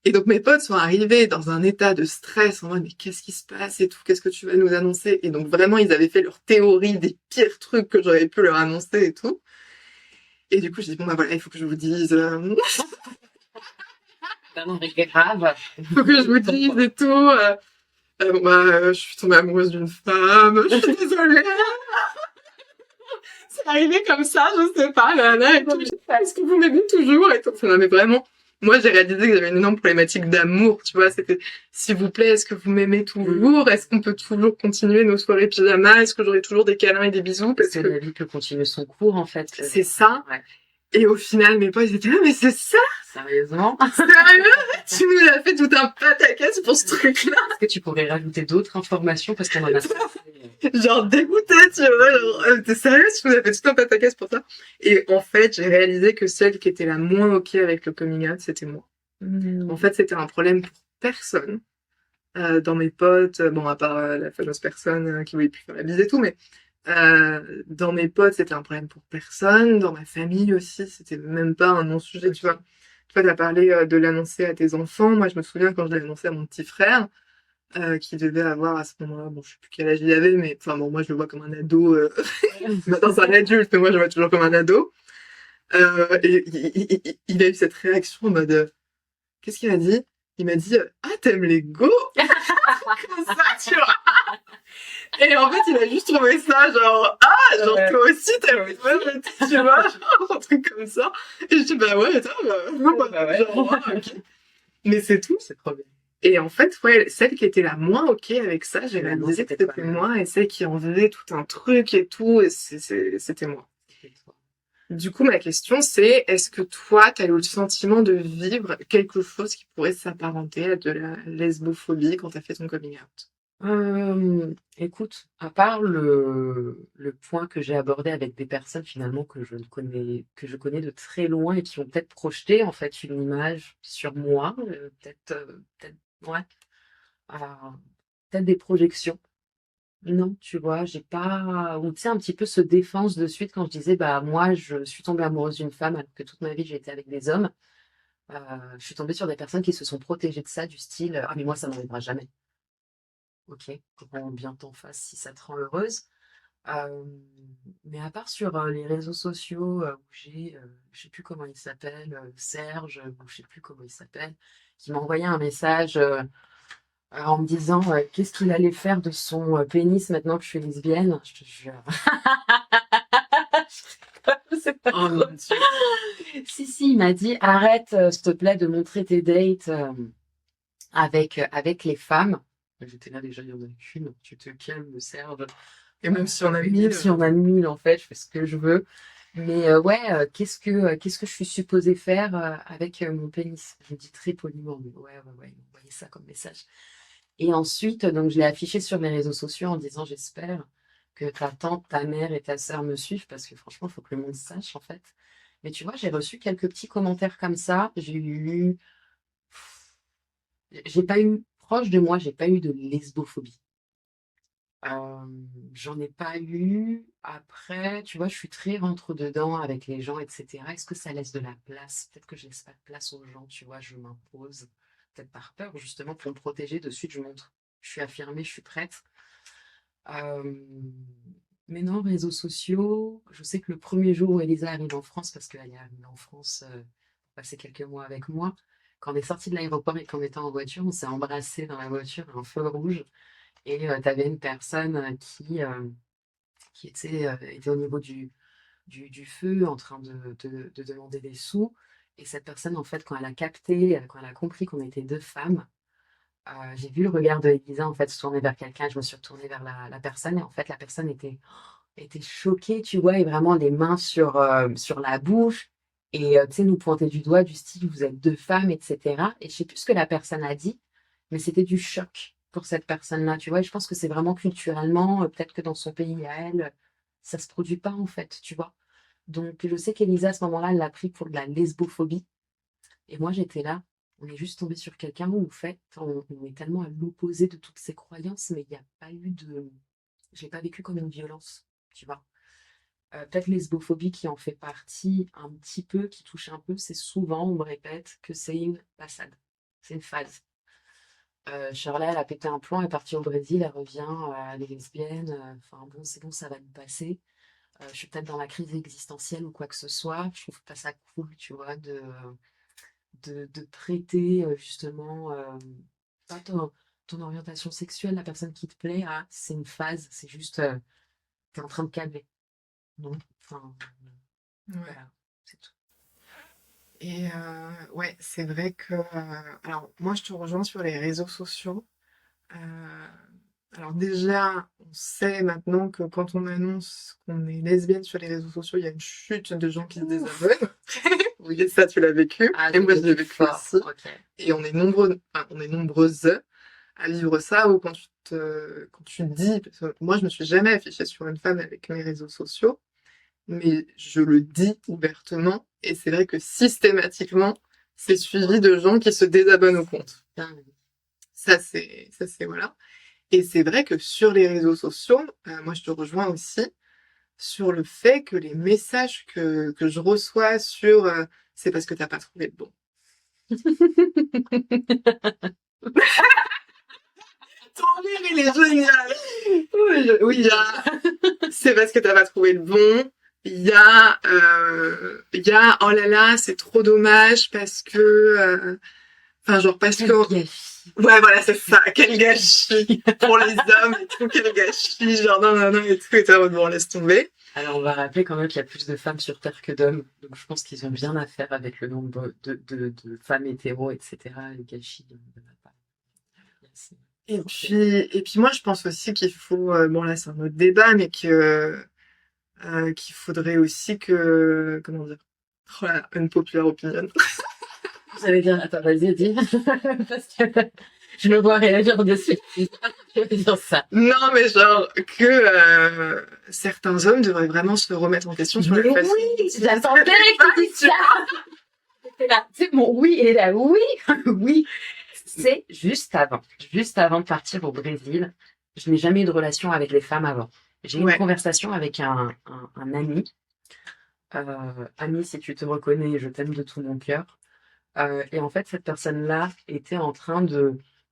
Et donc mes potes sont arrivés dans un état de stress en mode mais qu'est-ce qui se passe et tout, qu'est-ce que tu vas nous annoncer? Et donc vraiment ils avaient fait leur théorie des pires trucs que j'aurais pu leur annoncer et tout. Et du coup j'ai dit bon bah voilà, il faut que je vous dise, Non, mais c'est grave. il faut que je vous dise et tout. Bon bah je suis tombée amoureuse d'une femme, je suis désolée. C'est arrivé comme ça, je sais pas, nana, et tout. Est-ce que vous m'aimez toujours et tout. Non, mais vraiment, moi, j'ai réalisé que j'avais une énorme problématique d'amour, tu vois. C'était, s'il vous plaît, est-ce que vous m'aimez toujours? Est-ce qu'on peut toujours continuer nos soirées pyjama? Est-ce que j'aurai toujours des câlins et des bisous? Parce que que la vie peut continuer son cours, en fait. c'est ça. Ouais. Et au final, mes potes, ils étaient là, mais c'est ça! Sérieusement? Sérieux? Tu nous as fait tout un pataquès pour ce truc-là? Est-ce que tu pourrais rajouter d'autres informations parce qu'on en a genre dégoûté, tu vois, genre, t'es sérieux, tu nous as fait tout un pataquès pour ça? Et en fait, j'ai réalisé que celle qui était la moins ok avec le coming out, c'était moi. En fait, c'était un problème pour personne. Dans mes potes, bon, à part la fameuse personne qui voulait plus faire la bise et tout, mais dans mes potes, c'était un problème pour personne. Dans ma famille aussi, c'était même pas un non-sujet, tu vois. Toi, t'as parlé de l'annoncer à tes enfants. Moi, je me souviens quand je l'ai annoncé à mon petit frère, qui devait avoir à ce moment-là, bon, je sais plus quel âge il avait, mais enfin bon, moi, je le vois comme un ado. Maintenant, c'est un adulte, mais moi, je le vois toujours comme un ado. Et il a eu cette réaction en mode, qu'est-ce qu'il a dit? Il m'a dit, ah, t'aimes les go? Comme ça, tu vois. Et en fait, il a juste trouvé ça, genre, ah, genre, toi aussi, t'aimes les meufs, tu vois, genre, un truc comme ça. Et je dis, bah ouais, attends, ouais. genre, ouais, ok. Mais c'est tout. C'est trop bien. Et en fait, ouais, celle qui était la moins ok avec ça, j'ai réalisé que c'était moi, et celle qui en faisait tout un truc et tout, et c'était moi. Du coup, ma question, c'est, est-ce que toi, t'as eu le sentiment de vivre quelque chose qui pourrait s'apparenter à de la lesbophobie quand t'as fait ton coming out? Écoute, à part le point que j'ai abordé avec des personnes finalement que je connais de très loin et qui ont peut-être projeté en fait une image sur moi, peut-être, ouais, peut-être des projections. Non, tu vois, j'ai pas, ou tu sais, un petit peu ce défense de suite quand je disais, bah, moi, je suis tombée amoureuse d'une femme alors que toute ma vie j'ai été avec des hommes. Je suis tombée sur des personnes qui se sont protégées de ça, du style, ah, mais moi, ça m'arrivera jamais. Ok, comment bien t'en face si ça te rend heureuse. Euh, mais à part sur les réseaux sociaux où je sais plus comment il s'appelle, Serge, ou je sais plus comment il s'appelle, qui m'a envoyé un message en me disant qu'est-ce qu'il allait faire de son pénis maintenant que je suis lesbienne. Je te jure. C'est pas Oh mon Dieu. Si, il m'a dit arrête, s'il te plaît, de montrer tes dates avec les femmes. J'étais là déjà, il y en a qu'une. Tu te calmes, Serge. Et même si on a Même si on a 1000, en fait, je fais ce que je veux. Mais ouais, qu'est-ce que je suis supposée faire avec mon pénis? Je dis très poliment, mais ouais, il m'a envoyé ça comme message. Et ensuite, donc je l'ai affiché sur mes réseaux sociaux en disant j'espère que ta tante, ta mère et ta sœur me suivent parce que franchement, il faut que le monde sache en fait. Mais tu vois, j'ai reçu quelques petits commentaires comme ça. J'ai pas eu proche de moi, j'ai pas eu de lesbophobie. J'en ai pas eu. Après, tu vois, je suis très rentre-dedans avec les gens, etc. Est-ce que ça laisse de la place? Peut-être que je laisse pas de place aux gens, tu vois, je m'impose. Peut-être par peur, justement, pour me protéger. De suite, je montre. Je suis affirmée, je suis prête. Euh, mais non, réseaux sociaux. Je sais que le premier jour où Elisa arrive en France, parce qu'elle est arrivée en France, passer quelques mois avec moi, quand on est sorti de l'aéroport et qu'on était en voiture, on s'est embrassés dans la voiture à un feu rouge. Et tu avais une personne qui était au niveau du feu en train de demander des sous. Et cette personne, en fait, quand elle a capté, quand elle a compris qu'on était deux femmes, j'ai vu le regard de Elisa en fait se tourner vers quelqu'un. Je me suis retournée vers la personne et en fait la personne était choquée, tu vois, et vraiment les mains sur la bouche et tu sais nous pointer du doigt du style vous êtes deux femmes, etc. Et je sais plus ce que la personne a dit, mais c'était du choc pour cette personne-là, tu vois. Et je pense que c'est vraiment culturellement, peut-être que dans son pays à elle, ça se produit pas en fait, tu vois. Donc je sais qu'Elisa à ce moment-là, elle l'a pris pour de la lesbophobie. Et moi, j'étais là, on est juste tombé sur quelqu'un où, en fait, on est tellement à l'opposé de toutes ces croyances, mais il n'y a pas eu de. Je l'ai pas vécu comme une violence, tu vois. Peut-être lesbophobie qui en fait partie un petit peu, qui touche un peu, c'est souvent, on me répète, que c'est une passade, c'est une phase. Shirley, elle a pété un plomb, elle est partie au Brésil, elle revient, elle est lesbienne, enfin bon, c'est bon, ça va nous passer. Je suis peut-être dans la crise existentielle ou quoi que ce soit, je trouve pas ça cool, tu vois, de traiter justement pas ton orientation sexuelle, la personne qui te plaît, c'est une phase, c'est juste t'es en train de calmer. Non, enfin Ouais. voilà, c'est tout. Et ouais, c'est vrai que... alors, moi, je te rejoins sur les réseaux sociaux. Euh, alors déjà, on sait maintenant que quand on annonce qu'on est lesbienne sur les réseaux sociaux, il y a une chute de gens qui se Ouf. désabonnent. Oui, ça, tu l'as vécu. Ah, Et j'ai moi, je l'ai vécu vécu fort, aussi. ok. Et on est nombreux, enfin, on est nombreuses à vivre ça, ou quand tu dis, parce que moi, je me suis jamais affichée sur une femme avec mes réseaux sociaux, mais je le dis ouvertement, et c'est vrai que systématiquement, c'est suivi de gens qui se désabonnent au compte. Putain, Ça, c'est, voilà. Et c'est vrai que sur les réseaux sociaux, moi je te rejoins aussi sur le fait que les messages que je reçois sur c'est parce que t'as pas trouvé le bon. Ton rire, il est génial. Oui, il y a c'est parce que t'as pas trouvé le bon. Il y a oh là là, c'est trop dommage parce que enfin genre parce quel que gâchis. ouais voilà c'est ça, quel gâchis pour les hommes et tout, quel gâchis, genre non non non et tout, et t'es en mode, bon laisse tomber. Alors on va rappeler quand même qu'il y a plus de femmes sur Terre que d'hommes, donc je pense qu'ils ont bien à faire avec le nombre de femmes hétéros, etc. Les gâchis, il y en a pas. C'est- Et puis moi je pense aussi qu'il faut bon là c'est un autre débat mais que qu'il faudrait aussi que comment dire, oh là, une populaire opinion. J'allais dire, attends, vas-y, dis. Parce que je me vois réagir dessus. Je vais dire ça. Non mais genre que certains hommes devraient vraiment se remettre en question sur Mais la façon. oui, j'attendais que tu dises ça. C'était là, c'est mon oui, et là, oui, oui. C'est juste avant de partir au Brésil. Je n'ai jamais eu de relation avec les femmes avant. J'ai eu une Ouais, conversation avec un ami. Ami, si tu te reconnais, je t'aime de tout mon cœur. Et en fait, cette personne-là était en train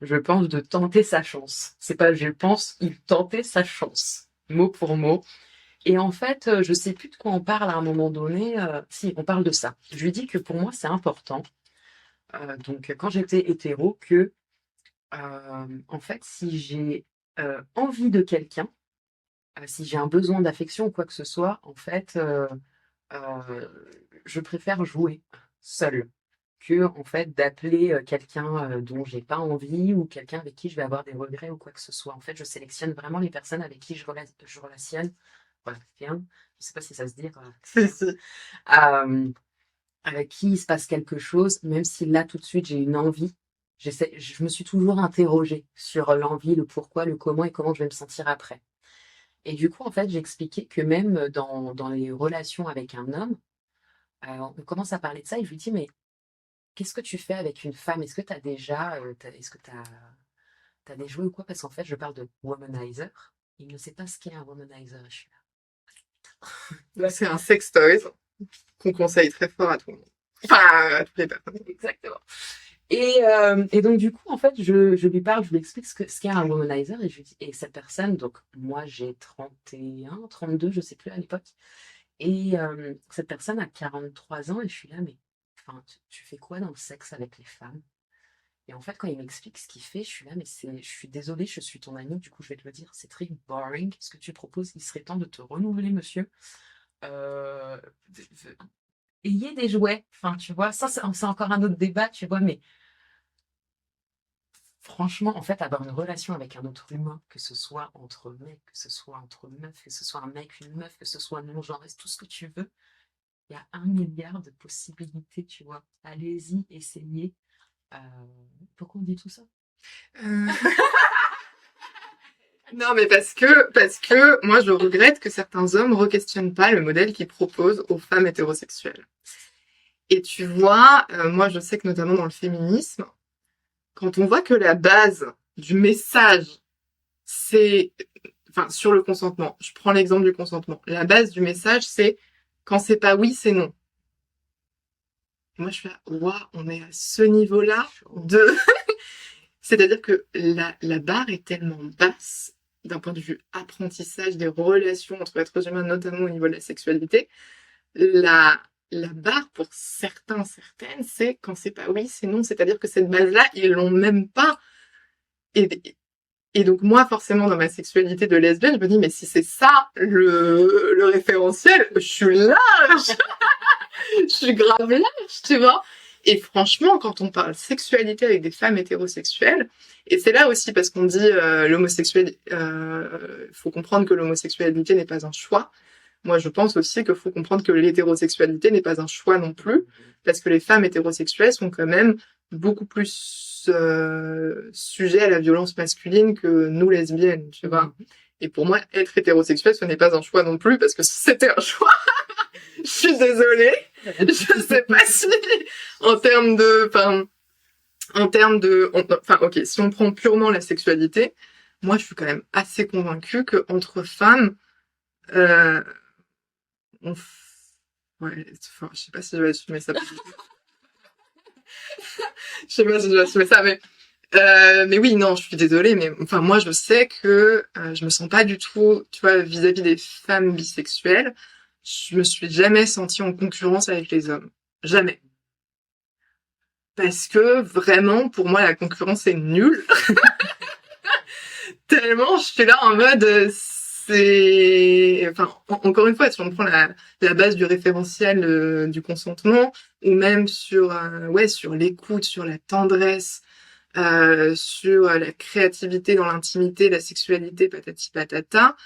je pense, de tenter sa chance. C'est pas je pense, il tentait sa chance, mot pour mot. Et en fait, je sais plus de quoi on parle à un moment donné. Si, on parle de ça. Je lui dis que pour moi, c'est important. Donc, quand j'étais hétéro, que en fait, si j'ai envie de quelqu'un, si j'ai un besoin d'affection ou quoi que ce soit, en fait, euh, je préfère jouer seule que en fait d'appeler quelqu'un dont j'ai pas envie ou quelqu'un avec qui je vais avoir des regrets ou quoi que ce soit. En fait, je sélectionne vraiment les personnes avec qui je relationne. Relationne. Je sais pas si ça se dit. si si. Euh, avec qui il se passe quelque chose, même si là tout de suite j'ai une envie. Je me suis toujours interrogée sur l'envie, le pourquoi, le comment et comment je vais me sentir après. Et du coup, en fait, j'ai expliqué que même dans les relations avec un homme, on commence à parler de ça et je lui dis, mais qu'est-ce que tu fais avec une femme? Est-ce que tu as déjà, est-ce que t'as des jouets ou quoi? Parce qu'en fait, je parle de womanizer. Il ne sait pas ce qu'est un womanizer. Je suis Là c'est un sex toys qu'on conseille très fort à tout le monde. Enfin à toutes les personnes. là. Exactement. Et donc, du coup, en fait, je lui parle, je lui explique ce qu'est un womanizer et je lui dis, et cette personne, donc, moi, j'ai 31, 32, je sais plus à l'époque. Et cette personne a 43 ans et je suis là, mais enfin, tu fais quoi dans le sexe avec les femmes? Et en fait, quand il m'explique ce qu'il fait, je suis là, mais je suis désolée, je suis ton ami, du coup, je vais te le dire, c'est très boring. Ce que tu proposes, il serait temps de te renouveler, monsieur. Euh, ayez des jouets. Enfin, tu vois, ça, c'est encore un autre débat, tu vois, mais franchement, en fait, avoir une relation avec un autre humain, que ce soit entre mecs, que ce soit entre meufs, que ce soit un mec, une meuf, que ce soit non-genré, tout ce que tu veux, il y a 1 milliard de possibilités, tu vois. Allez-y, essayez. Euh, Pourquoi on dit tout ça? Euh, Non, mais parce que moi, je regrette que certains hommes re-questionnent pas le modèle qu'ils proposent aux femmes hétérosexuelles. Et tu vois, moi, je sais que notamment dans le féminisme, quand on voit que la base du message, c'est, enfin, sur le consentement, je prends l'exemple du consentement. La base du message, c'est quand c'est pas oui, c'est non. Et moi, je fais, waouh, on est à ce niveau-là de, c'est-à-dire que la barre est tellement basse d'un point de vue apprentissage des relations entre êtres humains, notamment au niveau de la sexualité. La, la barre pour certains, certaines, c'est quand c'est pas oui, c'est non. C'est-à-dire que cette base-là, ils l'ont même pas. Et, et donc moi, forcément, dans ma sexualité de lesbienne, je me dis, mais si c'est ça le référentiel, je suis large, je suis grave large, tu vois. Et franchement, quand on parle sexualité avec des femmes hétérosexuelles, et c'est là aussi parce qu'on dit faut comprendre que l'homosexualité n'est pas un choix. Moi, je pense aussi qu'il faut comprendre que l'hétérosexualité n'est pas un choix non plus, parce que les femmes hétérosexuelles sont quand même beaucoup plus sujets à la violence masculine que nous lesbiennes, tu vois. Et pour moi, être hétérosexuel, ce n'est pas un choix non plus, parce que si c'était un choix, je suis désolée, je sais pas si en termes de, enfin, ok, si on prend purement la sexualité, moi, je suis quand même assez convaincue que entre femmes, euh, on ouais, enfin, je sais pas si je vais assumer ça. Je sais pas si je vais assumer ça, mais oui, non, je suis désolée, mais enfin, moi, je sais que je me sens pas du tout, tu vois, vis-à-vis des femmes bisexuelles, je me suis jamais sentie en concurrence avec les hommes. Jamais. Parce que vraiment, pour moi, la concurrence est nulle. Tellement, je suis là en mode, c'est, enfin, encore une fois, si on prend la base du référentiel du consentement, ou même sur, ouais, sur l'écoute, sur la tendresse, sur la créativité dans l'intimité, la sexualité, patati patata,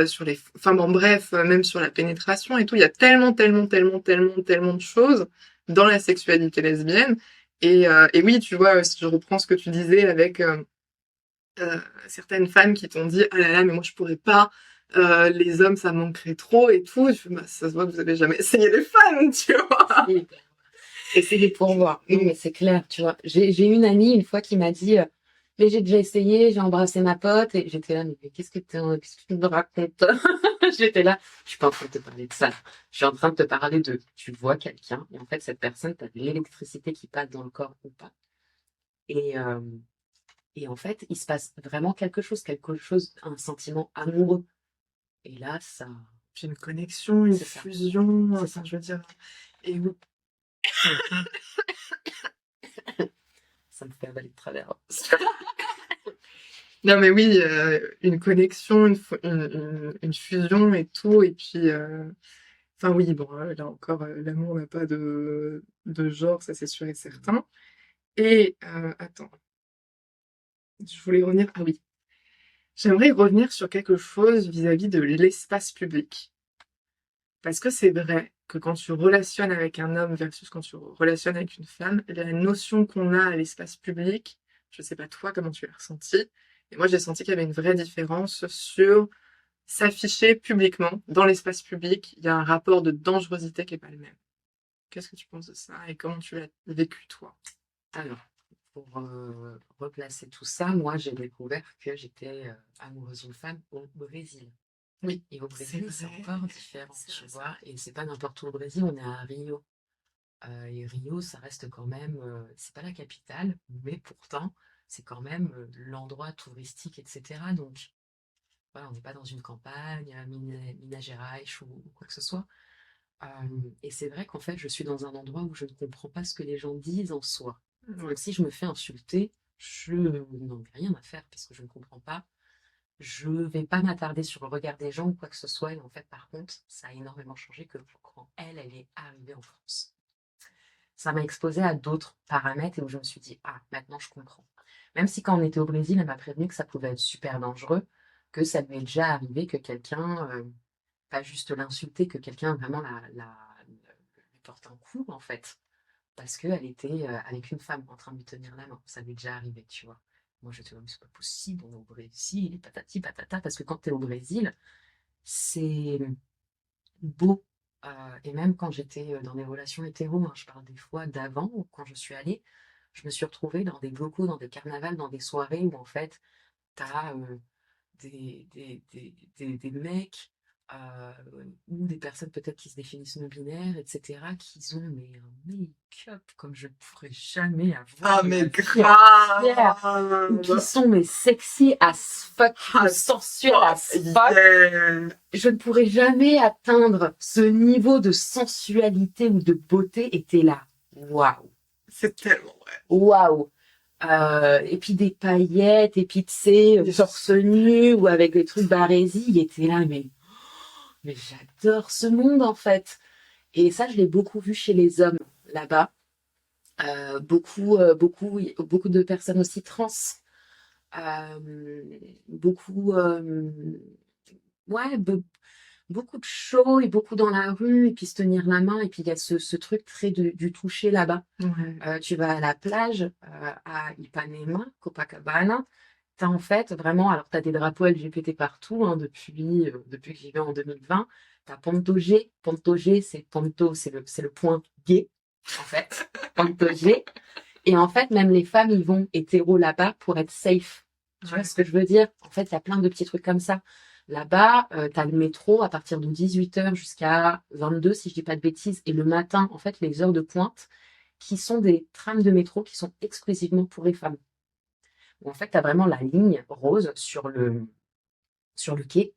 sur les, enfin bon, bref, même sur la pénétration et tout, il y a tellement de choses dans la sexualité lesbienne. Et oui, tu vois, si je reprends ce que tu disais avec certaines femmes qui t'ont dit ah là là mais moi je pourrais pas, les hommes ça me manquerait trop et tout. Je fais, bah, ça se voit que vous avez jamais essayé les femmes, tu vois. Essayez pour voir. Non, mais c'est clair, tu vois. J'ai une amie une fois qui m'a dit, mais j'ai déjà essayé, j'ai embrassé ma pote et j'étais là, mais qu'est-ce que tu me racontes? J'étais là, je suis pas en train de te parler de ça. Je suis en train de te parler de, tu vois quelqu'un et en fait cette personne, t'as de l'électricité qui passe dans le corps ou pas. Et, euh, et en fait, il se passe vraiment quelque chose, un sentiment amoureux. Et là, ça, J'ai une connexion, une c'est ça. fusion, C'est enfin ça. je veux dire. Et oui. Ça me fait avaler de travers. Non mais oui, une connexion, une fusion et tout. Et puis, enfin oui, bon, là encore, l'amour n'a pas de genre, ça c'est sûr et certain. Et attends, je voulais revenir. Ah oui, j'aimerais revenir sur quelque chose vis-à-vis de l'espace public. Parce que c'est vrai que quand tu relationnes avec un homme versus quand tu relationnes avec une femme, la notion qu'on a à l'espace public, je sais pas toi comment tu l'as ressenti, et moi j'ai senti qu'il y avait une vraie différence sur s'afficher publiquement dans l'espace public. Il y a un rapport de dangerosité qui est pas le même. Qu'est-ce que tu penses de ça et comment tu l'as vécu toi? Alors, pour replacer tout ça, moi, j'ai découvert que j'étais amoureuse d'une femme au Brésil. Oui, Et au c'est Brésil, c'est vrai. encore différent, C'est tu vrai, c'est vois. vrai. Et c'est pas n'importe où au Brésil, on est à Rio. Et Rio, ça reste quand même, c'est pas la capitale, mais pourtant, c'est quand même l'endroit touristique, etc. Donc, voilà, on n'est pas dans une campagne, Minas Gerais ou quoi que ce soit. Et c'est vrai qu'en fait, je suis dans un endroit où je ne comprends pas ce que les gens disent en soi. Donc, si je me fais insulter, je n'en ai rien à faire parce que je ne comprends pas. Je vais pas m'attarder sur le regard des gens ou quoi que ce soit. Et en fait, par contre, ça a énormément changé que quand elle est arrivée en France. Ça m'a exposé à d'autres paramètres et où je me suis dit, ah, maintenant je comprends. Même si quand on était au Brésil, elle m'a prévenu que ça pouvait être super dangereux, que ça lui est déjà arrivé que quelqu'un, pas juste l'insulter, que quelqu'un vraiment lui porte un coup, en fait, parce qu'elle était avec une femme en train de lui tenir la main. Ça lui est déjà arrivé, tu vois. Moi, je te dis, c'est pas possible, on est au Brésil, et patati patata, parce que quand tu es au Brésil, c'est beau. Et même quand j'étais dans des relations hétéro, hein, je parle des fois d'avant, ou quand je suis allée, je me suis retrouvée dans des locaux, dans des carnavals, dans des soirées où en fait, t'as des mecs euh, ou des personnes peut-être qui se définissent non-binaires, etc., qui ont mais un make-up comme je ne pourrais jamais avoir Ah, de mais ma vie entière, ou qui grave! sont mais sexy as fuck, ou As sensuelles as fuck, fuck. yeah! Je ne pourrais jamais atteindre ce niveau de sensualité ou de beauté, et t'es là. Waouh! C'est tellement vrai. Waouh! Et puis des paillettes, et puis tu sais, torse nu ou avec des trucs barésie, il était là, mais j'adore ce monde en fait. Et ça, je l'ai beaucoup vu chez les hommes là-bas. Beaucoup de personnes aussi trans. Beaucoup, ouais, beaucoup de show et beaucoup dans la rue, et puis se tenir la main. Et puis il y a ce truc très du toucher là-bas. Ouais. Tu vas à la plage, à Ipanema, Copacabana. T'as en fait vraiment, alors t'as des drapeaux LGBT partout, hein, depuis que j'y vais en 2020. T'as Ponto G. Ponto G, c'est Ponto, c'est le point gay, en fait. Ponto G. Et en fait, même les femmes, ils vont hétéro là-bas pour être safe. Tu vois Ouais. ce que je veux dire? En fait, il y a plein de petits trucs comme ça. Là-bas, t'as le métro à partir de 18h jusqu'à 22, si je dis pas de bêtises. Et le matin, en fait, les heures de pointe, qui sont des trams de métro qui sont exclusivement pour les femmes. Où en fait, tu as vraiment la ligne rose sur le quai.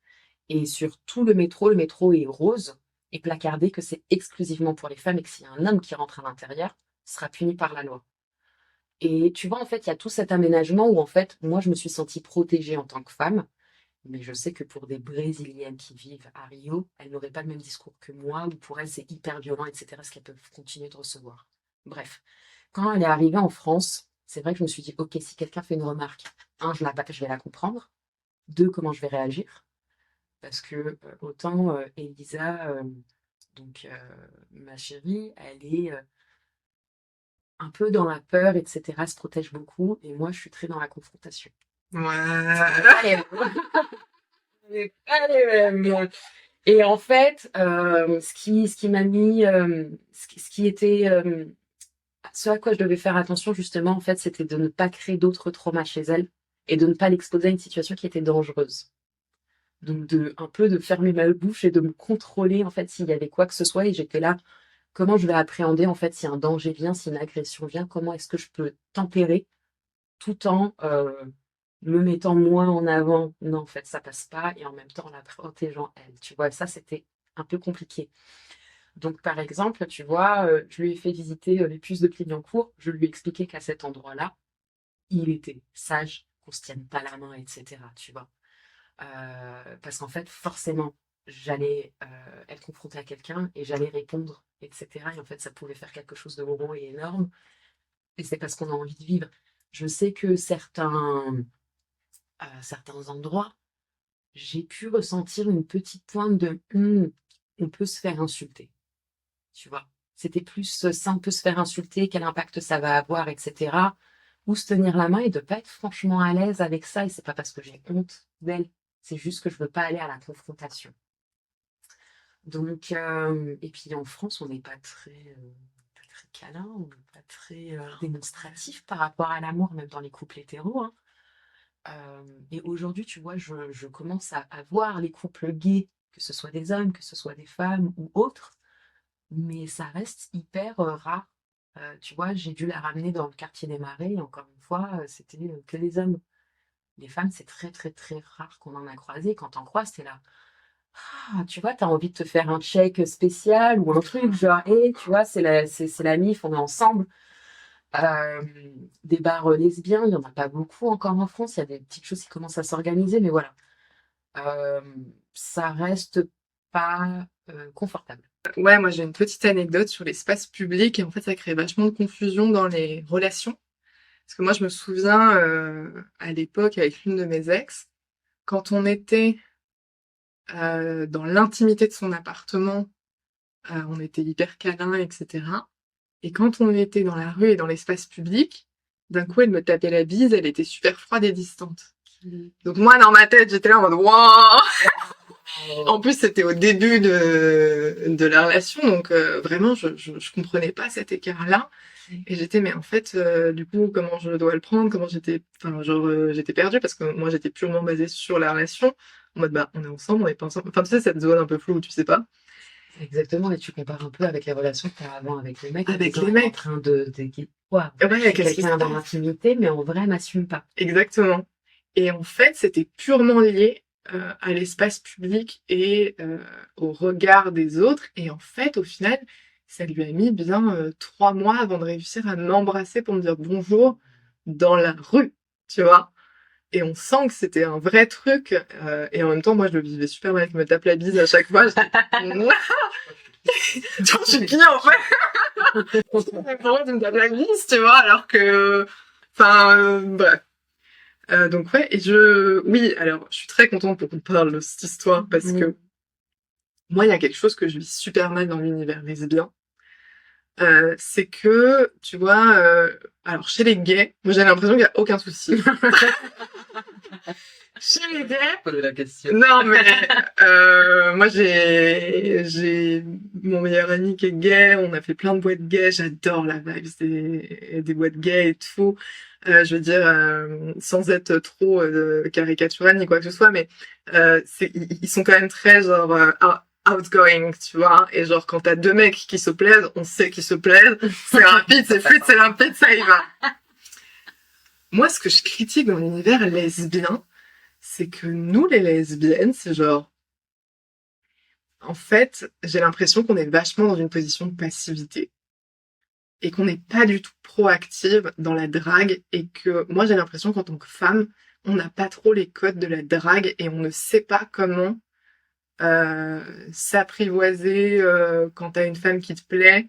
Et sur tout le métro est rose et placardé que c'est exclusivement pour les femmes et que s'il y a un homme qui rentre à l'intérieur, il sera puni par la loi. Et tu vois, en fait, il y a tout cet aménagement où, en fait, moi, je me suis sentie protégée en tant que femme. Mais je sais que pour des Brésiliennes qui vivent à Rio, elles n'auraient pas le même discours que moi, ou pour elles, c'est hyper violent, etc., ce qu'elles peuvent continuer de recevoir. Bref, quand elle est arrivée en France, c'est vrai que je me suis dit, ok, si quelqu'un fait une remarque, un, je vais la comprendre. Deux, comment je vais réagir. Parce que autant Elisa, donc ma chérie, elle est un peu dans la peur, etc., se protège beaucoup, et moi, je suis très dans la confrontation. Ouais. Allez, allez, et en fait, ce qui m'a mis, ce qui était, ce à quoi je devais faire attention justement, en fait, c'était de ne pas créer d'autres traumas chez elle et de ne pas l'exposer à une situation qui était dangereuse. Donc un peu de fermer ma bouche et de me contrôler en fait s'il y avait quoi que ce soit. Et j'étais là, comment je vais appréhender en fait si un danger vient, si une agression vient, comment est-ce que je peux tempérer tout en me mettant moins en avant. Non, en fait, ça passe pas. Et en même temps, en la protégeant elle. Tu vois, ça, c'était un peu compliqué. Donc, par exemple, tu vois, je lui ai fait visiter les puces de Clignancourt. Je lui ai expliqué qu'à cet endroit-là, il était sage, qu'on se tienne pas la main, etc. Tu vois. Parce qu'en fait, forcément, j'allais être confrontée à quelqu'un et j'allais répondre, etc. Et en fait, ça pouvait faire quelque chose de gros et énorme. Et c'est parce qu'on a envie de vivre. Je sais que certains endroits, j'ai pu ressentir une petite pointe de on peut se faire insulter. Tu vois. C'était plus ça, on peut se faire insulter, quel impact ça va avoir, etc. Ou se tenir la main et de pas être franchement à l'aise avec ça. Et c'est pas parce que j'ai honte d'elle, c'est juste que je veux pas aller à la confrontation. Donc, et puis en France, on n'est pas très câlin, on n'est pas très démonstratif par rapport à l'amour, même dans les couples hétéros, hein. Et aujourd'hui, tu vois, je commence à voir les couples gays, que ce soit des hommes, que ce soit des femmes ou autres, mais ça reste hyper rare. Tu vois, j'ai dû la ramener dans le quartier des Marais, et encore une fois, c'était que des hommes. Les femmes, c'est très, très, très rare qu'on en a croisé. Quand t'en croises, t'es là. Ah, tu vois, t'as envie de te faire un check spécial ou un truc, genre, hé, tu vois, c'est la mif, on est ensemble. Euh, des bars lesbiens, il y en a pas beaucoup encore en France. Il y a des petites choses qui commencent à s'organiser, mais voilà. Euh, Ça reste pas confortable. Ouais, moi j'ai une petite anecdote sur l'espace public et en fait ça crée vachement de confusion dans les relations. Parce que moi je me souviens à l'époque avec l'une de mes ex, quand on était dans l'intimité de son appartement, on était hyper câlin, etc. Et quand on était dans la rue et dans l'espace public, d'un coup elle me tapait la bise, elle était super froide et distante. Donc moi dans ma tête j'étais là en mode waouh. En plus, c'était au début de la relation, donc vraiment, je comprenais pas cet écart-là. Et j'étais, mais en fait, du coup, comment je dois le prendre? Comment j'étais, enfin, genre, j'étais perdue parce que moi, j'étais purement basée sur la relation. En mode, bah, on est ensemble, on est pas ensemble. Enfin, tu sais, cette zone un peu floue où tu sais pas. Exactement, et tu compares un peu avec les relations que tu as avant avec les mecs, en Avec disant, les elle est en mecs. train de quoi? Je Ouais, suis qu'est-ce qui se quelqu'un dans passe? l'intimité, mais en vrai, elle m'assume pas. Exactement. Et en fait, c'était purement lié à l'espace public et au regard des autres. Et en fait, au final, ça lui a mis bien 3 mois avant de réussir à m'embrasser pour me dire bonjour dans la rue, tu vois. Et on sent que c'était un vrai truc. Et en même temps, moi, je le vivais super mal. Je me tape la bise à chaque fois. Je suis qui, en fait? Pourquoi tu me tapes la bise, tu vois, alors que... Enfin, bref. Donc ouais, oui, alors je suis très contente pour qu'on parle de cette histoire parce que moi, il y a quelque chose que je vis super mal dans l'univers lesbien. C'est que, tu vois, alors chez les gays, moi j'ai l'impression qu'il n'y a aucun souci. Chez les gays, Poser la question. non mais moi j'ai mon meilleur ami qui est gay, on a fait plein de boîtes gays, j'adore la vibe des boîtes gays et tout. Je veux dire sans être trop caricatural ni quoi que ce soit, mais ils sont quand même très genre outgoing, tu vois. Et genre quand t'as deux mecs qui se plaisent, on sait qu'ils se plaisent. C'est rapide, c'est fluide, c'est limpide, ça y va. Moi, ce que je critique dans l'univers lesbien, c'est que nous, les lesbiennes, c'est genre, en fait, j'ai l'impression qu'on est vachement dans une position de passivité et qu'on n'est pas du tout proactive dans la drague et que moi, j'ai l'impression qu'en tant que femme, on n'a pas trop les codes de la drague et on ne sait pas comment s'apprivoiser quand t'as une femme qui te plaît,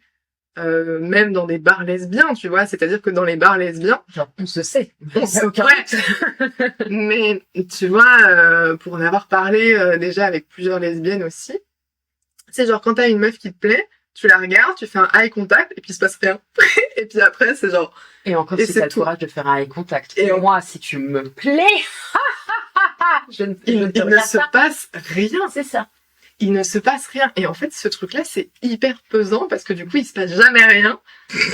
même dans des bars lesbiens, tu vois. C'est-à-dire que dans les bars lesbiens, Genre, on se sait. on se ouais. Mais tu vois, pour en avoir parlé déjà avec plusieurs lesbiennes aussi, c'est genre quand t'as une meuf qui te plaît, tu la regardes, tu fais un eye contact et puis il se passe rien. Et puis après, c'est genre... Et encore Et si c'est t'as le tout. courage de faire un eye contact. Et moi, si tu me plais, il ne se passe rien. C'est ça. Il ne se passe rien. Et en fait, ce truc-là, c'est hyper pesant parce que du coup, il se passe jamais rien.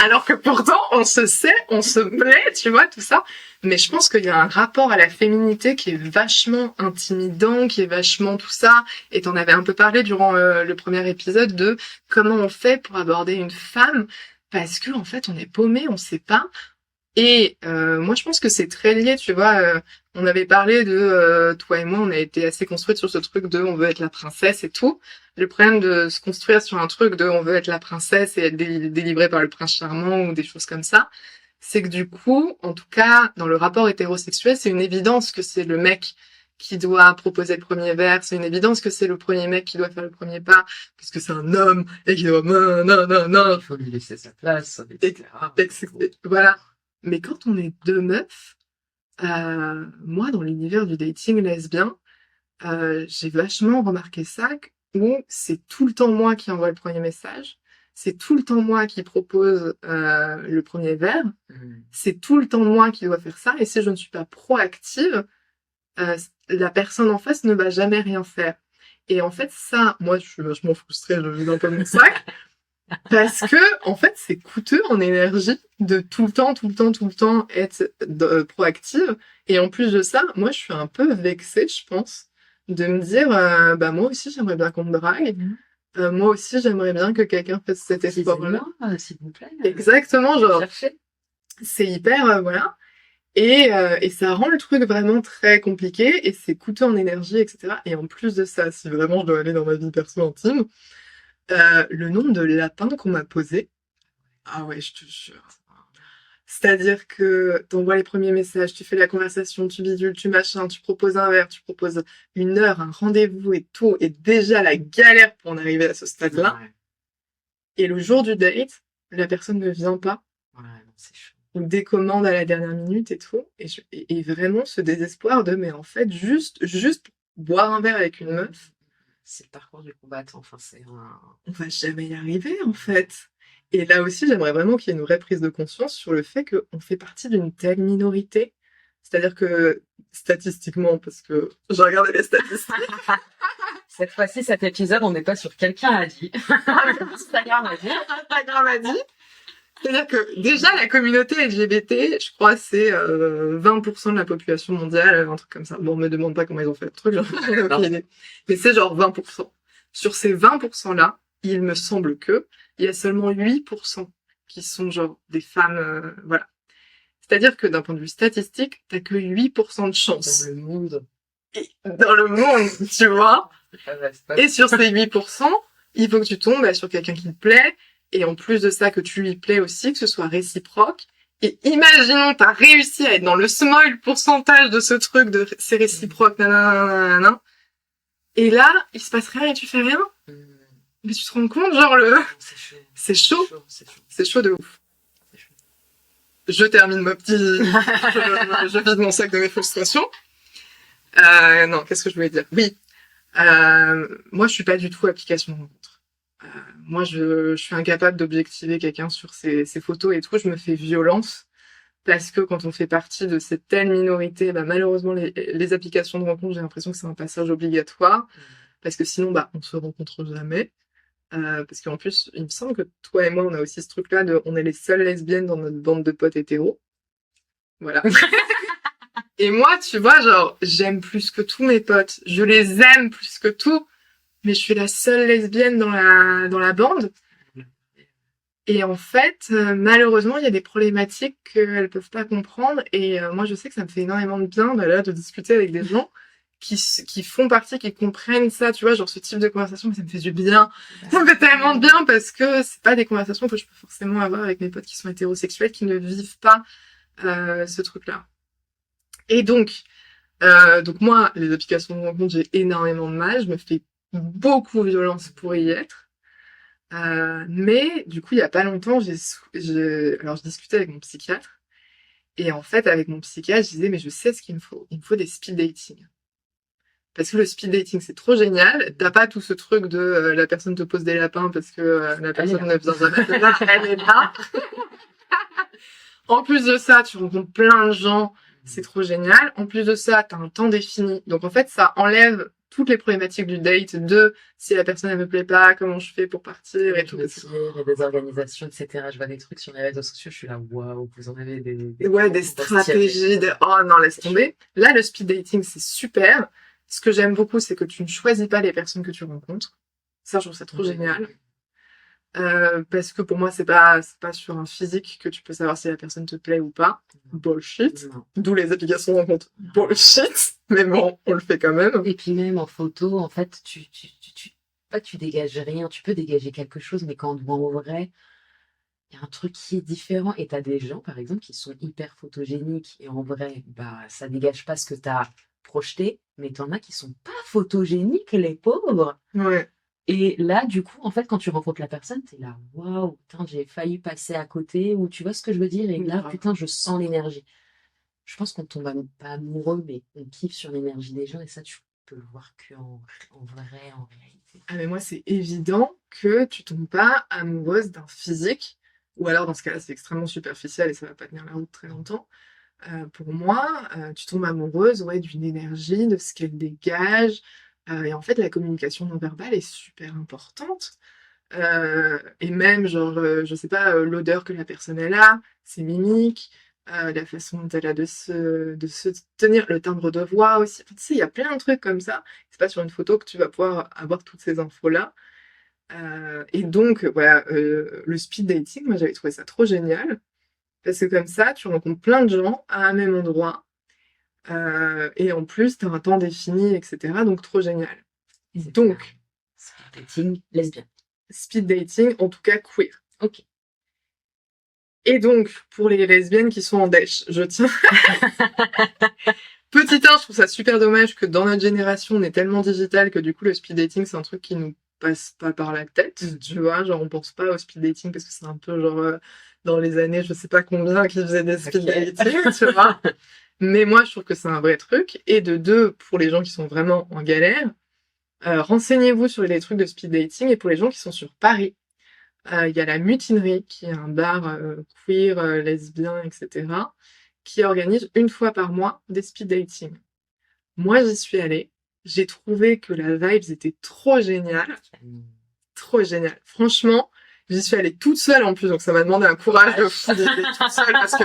Alors que pourtant, on se sait, on se plaît, tu vois, tout ça. Mais je pense qu'il y a un rapport à la féminité qui est vachement intimidant, qui est vachement tout ça. Et t'en avais un peu parlé durant le premier épisode de comment on fait pour aborder une femme parce que en fait, on est paumé, on sait pas. Et moi, je pense que c'est très lié, tu vois. On avait parlé de toi et moi, on a été assez construites sur ce truc de on veut être la princesse et tout. Le problème de se construire sur un truc de on veut être la princesse et être délivré par le prince charmant ou des choses comme ça, c'est que du coup, en tout cas, dans le rapport hétérosexuel, c'est une évidence que c'est le mec qui doit proposer le premier verre, c'est une évidence que c'est le premier mec qui doit faire le premier pas, parce que c'est un homme et qui doit non. Il faut lui laisser sa place, etc. Voilà. Mais quand on est deux meufs, moi, dans l'univers du dating lesbien, j'ai vachement remarqué ça, où c'est tout le temps moi qui envoie le premier message, c'est tout le temps moi qui propose le premier verre, c'est tout le temps moi qui dois faire ça, et si je ne suis pas proactive, la personne en face ne va jamais rien faire. Et en fait, ça, moi, je suis vachement frustrée, je vide un peu mon sac, parce que, en fait, c'est coûteux en énergie de tout le temps être proactive. Et en plus de ça, moi, je suis un peu vexée, je pense, de me dire, bah, moi aussi, j'aimerais bien qu'on me drague. Moi aussi, j'aimerais bien que quelqu'un fasse cet effort-là. S'il vous plaît. Exactement, genre, Cherchez. c'est hyper, voilà. Et ça rend le truc vraiment très compliqué et c'est coûteux en énergie, etc. Et en plus de ça, si vraiment je dois aller dans ma vie perso intime, le nombre de lapins qu'on m'a posé, ah ouais, je te jure. C'est-à-dire que t'envoies les premiers messages, tu fais la conversation, tu bidules, tu machin, tu proposes un verre, tu proposes une heure, un rendez-vous et tout, et déjà la galère pour en arriver à ce stade-là. Ouais, Et le jour du date, la personne ne vient pas, ouais, non, c'est chaud. ou décommande à la dernière minute et tout. Et vraiment ce désespoir de, mais en fait, juste boire un verre avec une meuf, C'est le parcours du combattant. Enfin, c'est un. on va jamais y arriver en fait. Et là aussi, j'aimerais vraiment qu'il y ait une vraie prise de conscience sur le fait qu'on fait partie d'une telle minorité. C'est-à-dire que, statistiquement, parce que j'ai regardé les statistiques, Cette fois-ci, cet épisode, on n'est pas sur quelqu'un a dit. Instagram a dit. Instagram a dit. C'est-à-dire que déjà, la communauté LGBT, je crois, c'est 20% de la population mondiale, un truc comme ça. Bon, on me demande pas comment ils ont fait le truc, j'en ai aucune idée. Mais c'est genre 20%. Sur ces 20%-là, il me semble que il y a seulement 8% qui sont genre des femmes, voilà. C'est-à-dire que d'un point de vue statistique, t'as que 8% de Dans chance. le monde. Dans le monde, tu vois. Ça va se Et passer. sur ces 8%, il faut que tu tombes sur quelqu'un qui te plaît, et en plus de ça, que tu lui plais aussi, que ce soit réciproque. Et imaginons, t'as réussi à être dans le small pourcentage de ce truc de c'est réciproque, nanana. Et là, il se passe rien et tu fais rien. Mais tu te rends compte, genre C'est chaud. c'est chaud. C'est chaud. C'est chaud de ouf. C'est chaud. Je termine mon petit, je vide mon sac de mes frustrations. Non, qu'est-ce que je voulais dire? Oui. Moi, je suis pas du tout application de rencontre. Moi, je suis incapable d'objectiver quelqu'un sur ses photos et tout. Je me fais violence parce que quand on fait partie de cette telle minorité, bah, malheureusement, les applications de rencontre, j'ai l'impression que c'est un passage obligatoire parce que sinon, bah, on se rencontre jamais. Parce qu'en plus, il me semble que toi et moi, on a aussi ce truc-là de, on est les seules lesbiennes dans notre bande de potes hétéros. Voilà. Et moi, tu vois, genre, j'aime plus que tous mes potes. Je les aime plus que tout. Mais je suis la seule lesbienne dans la bande. Et en fait, malheureusement, il y a des problématiques qu'elles peuvent pas comprendre. Et moi, je sais que ça me fait énormément de bien, bah, là, de discuter avec des gens qui font partie, qui comprennent ça, tu vois, genre ce type de conversation, mais ça me fait du bien. Ça me fait tellement de bien parce que c'est pas des conversations que je peux forcément avoir avec mes potes qui sont hétérosexuels, qui ne vivent pas ce truc-là. Et donc moi, les applications de rencontre, j'ai énormément de mal. Je me fais beaucoup violence pour y être. Mais du coup, il y a pas longtemps, alors je discutais avec mon psychiatre. Et en fait, avec mon psychiatre, je disais, mais je sais ce qu'il me faut. Il me faut des speed dating. Parce que le speed dating, c'est trop génial. T'as pas tout ce truc de la personne te pose des lapins parce que la personne ne vient jamais de là, elle est là. En plus de ça, tu rencontres plein de gens, c'est trop génial. En plus de ça, t'as un temps défini. Donc en fait, ça enlève toutes les problématiques du date de si la personne elle me plaît pas, comment je fais pour partir et tout. Il y a des organisations, etc. Je vois des trucs sur les réseaux sociaux, je suis là, waouh, vous en avez des Ouais, des stratégies, oh non, laisse tomber. Là, le speed dating, c'est super. Ce que j'aime beaucoup, c'est que tu ne choisis pas les personnes que tu rencontres. Ça, je trouve ça trop génial. Parce que pour moi, c'est pas sur un physique que tu peux savoir si la personne te plaît ou pas. Bullshit. Non. D'où les applications de rencontre. Bullshit. Mais bon, on le fait quand même. Et puis même en photo, en fait, pas tu dégages rien, tu peux dégager quelque chose, mais quand en vrai, il y a un truc qui est différent. Et t'as des gens, par exemple, qui sont hyper photogéniques, et en vrai, bah, ça dégage pas ce que t'as projeté, mais t'en as qui sont pas photogéniques, les pauvres. Ouais. Et là, du coup, en fait, quand tu rencontres la personne, t'es là, waouh, putain, j'ai failli passer à côté, ou tu vois ce que je veux dire, et là, Grave. putain, je sens l'énergie. Je pense qu'on tombe pas amoureux, mais on kiffe sur l'énergie des gens, et ça, tu peux le voir en vrai, en réalité. Ah, mais moi, c'est évident que tu tombes pas amoureuse d'un physique. Ou alors, dans ce cas-là, c'est extrêmement superficiel et ça va pas tenir la route très longtemps. Pour moi, tu tombes amoureuse, ouais, d'une énergie, de ce qu'elle dégage. Et en fait, la communication non verbale est super importante. Et même, genre, je sais pas, l'odeur que la personne elle a, ses mimiques, la façon dont elle a de se tenir, le timbre de voix aussi. Enfin, tu sais, il y a plein de trucs comme ça. C'est pas sur une photo que tu vas pouvoir avoir toutes ces infos-là. Et donc, voilà, le speed dating, moi j'avais trouvé ça trop génial. Parce que comme ça, tu rencontres plein de gens à un même endroit. Et en plus, t'as un temps défini, etc. Donc, trop génial. Donc, Speed dating lesbien. speed dating, en tout cas queer. Ok. Et donc, pour les lesbiennes qui sont en dèche, je tiens... Petit 1, je trouve ça super dommage que dans notre génération, on est tellement digital que du coup, le speed dating, c'est un truc qui nous passe pas par la tête, tu vois, genre on pense pas au speed dating parce que c'est un peu genre dans les années, je sais pas combien, qui faisaient des speed dating, tu vois. Mais moi, je trouve que c'est un vrai truc. Et de deux, pour les gens qui sont vraiment en galère, renseignez-vous sur les trucs de speed dating. Et pour les gens qui sont sur Paris, il y a la Mutinerie, qui est un bar queer, lesbien, etc., qui organise une fois par mois des speed dating. Moi, j'y suis allée. J'ai trouvé que la vibe était trop géniale. Trop géniale. Franchement, j'y suis allée toute seule en plus, donc ça m'a demandé un courage de fou d'être toute seule parce que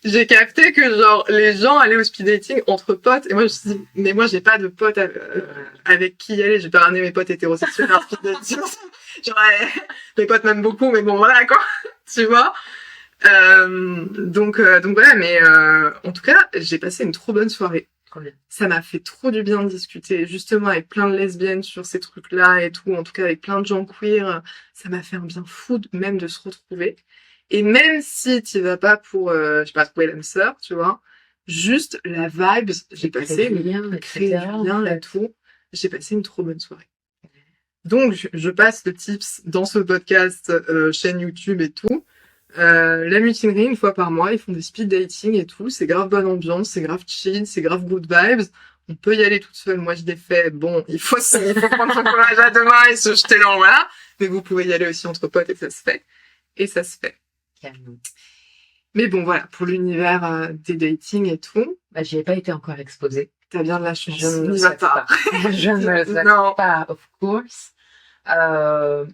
j'ai capté que genre les gens allaient au speed dating entre potes et moi je me suis dit mais moi j'ai pas de potes avec qui y aller, j'ai pas ramené mes potes hétérosexuels à un speed dating. Genre mes potes m'aiment beaucoup mais bon voilà quoi, tu vois. Donc voilà, mais en tout cas, j'ai passé une trop bonne soirée. Ça m'a fait trop du bien de discuter justement avec plein de lesbiennes sur ces trucs-là et tout, en tout cas avec plein de gens queer. Ça m'a fait un bien fou même de se retrouver. Et même si tu vas pas pour, je sais pas, trouver l'âme sœur, tu vois, juste la vibes, j'ai passé créer du lien et tout. J'ai passé une trop bonne soirée. Donc, je passe le tips dans ce podcast, chaîne YouTube et tout. La mutinerie, une fois par mois, ils font des speed dating et tout. C'est grave bonne ambiance, c'est grave chill, c'est grave good vibes. On peut y aller toute seule. Moi, je l'ai fait. Bon, il faut prendre son courage à deux mains et se jeter dans voilà. Mais vous pouvez y aller aussi entre potes et ça se fait. Et ça se fait. Calme. Mais bon, voilà, pour l'univers des dating et tout. Bah, j'y ai pas été encore exposée. T'as bien de la chance. Je ne le souhaite pas. Je ne le souhaite pas, of course.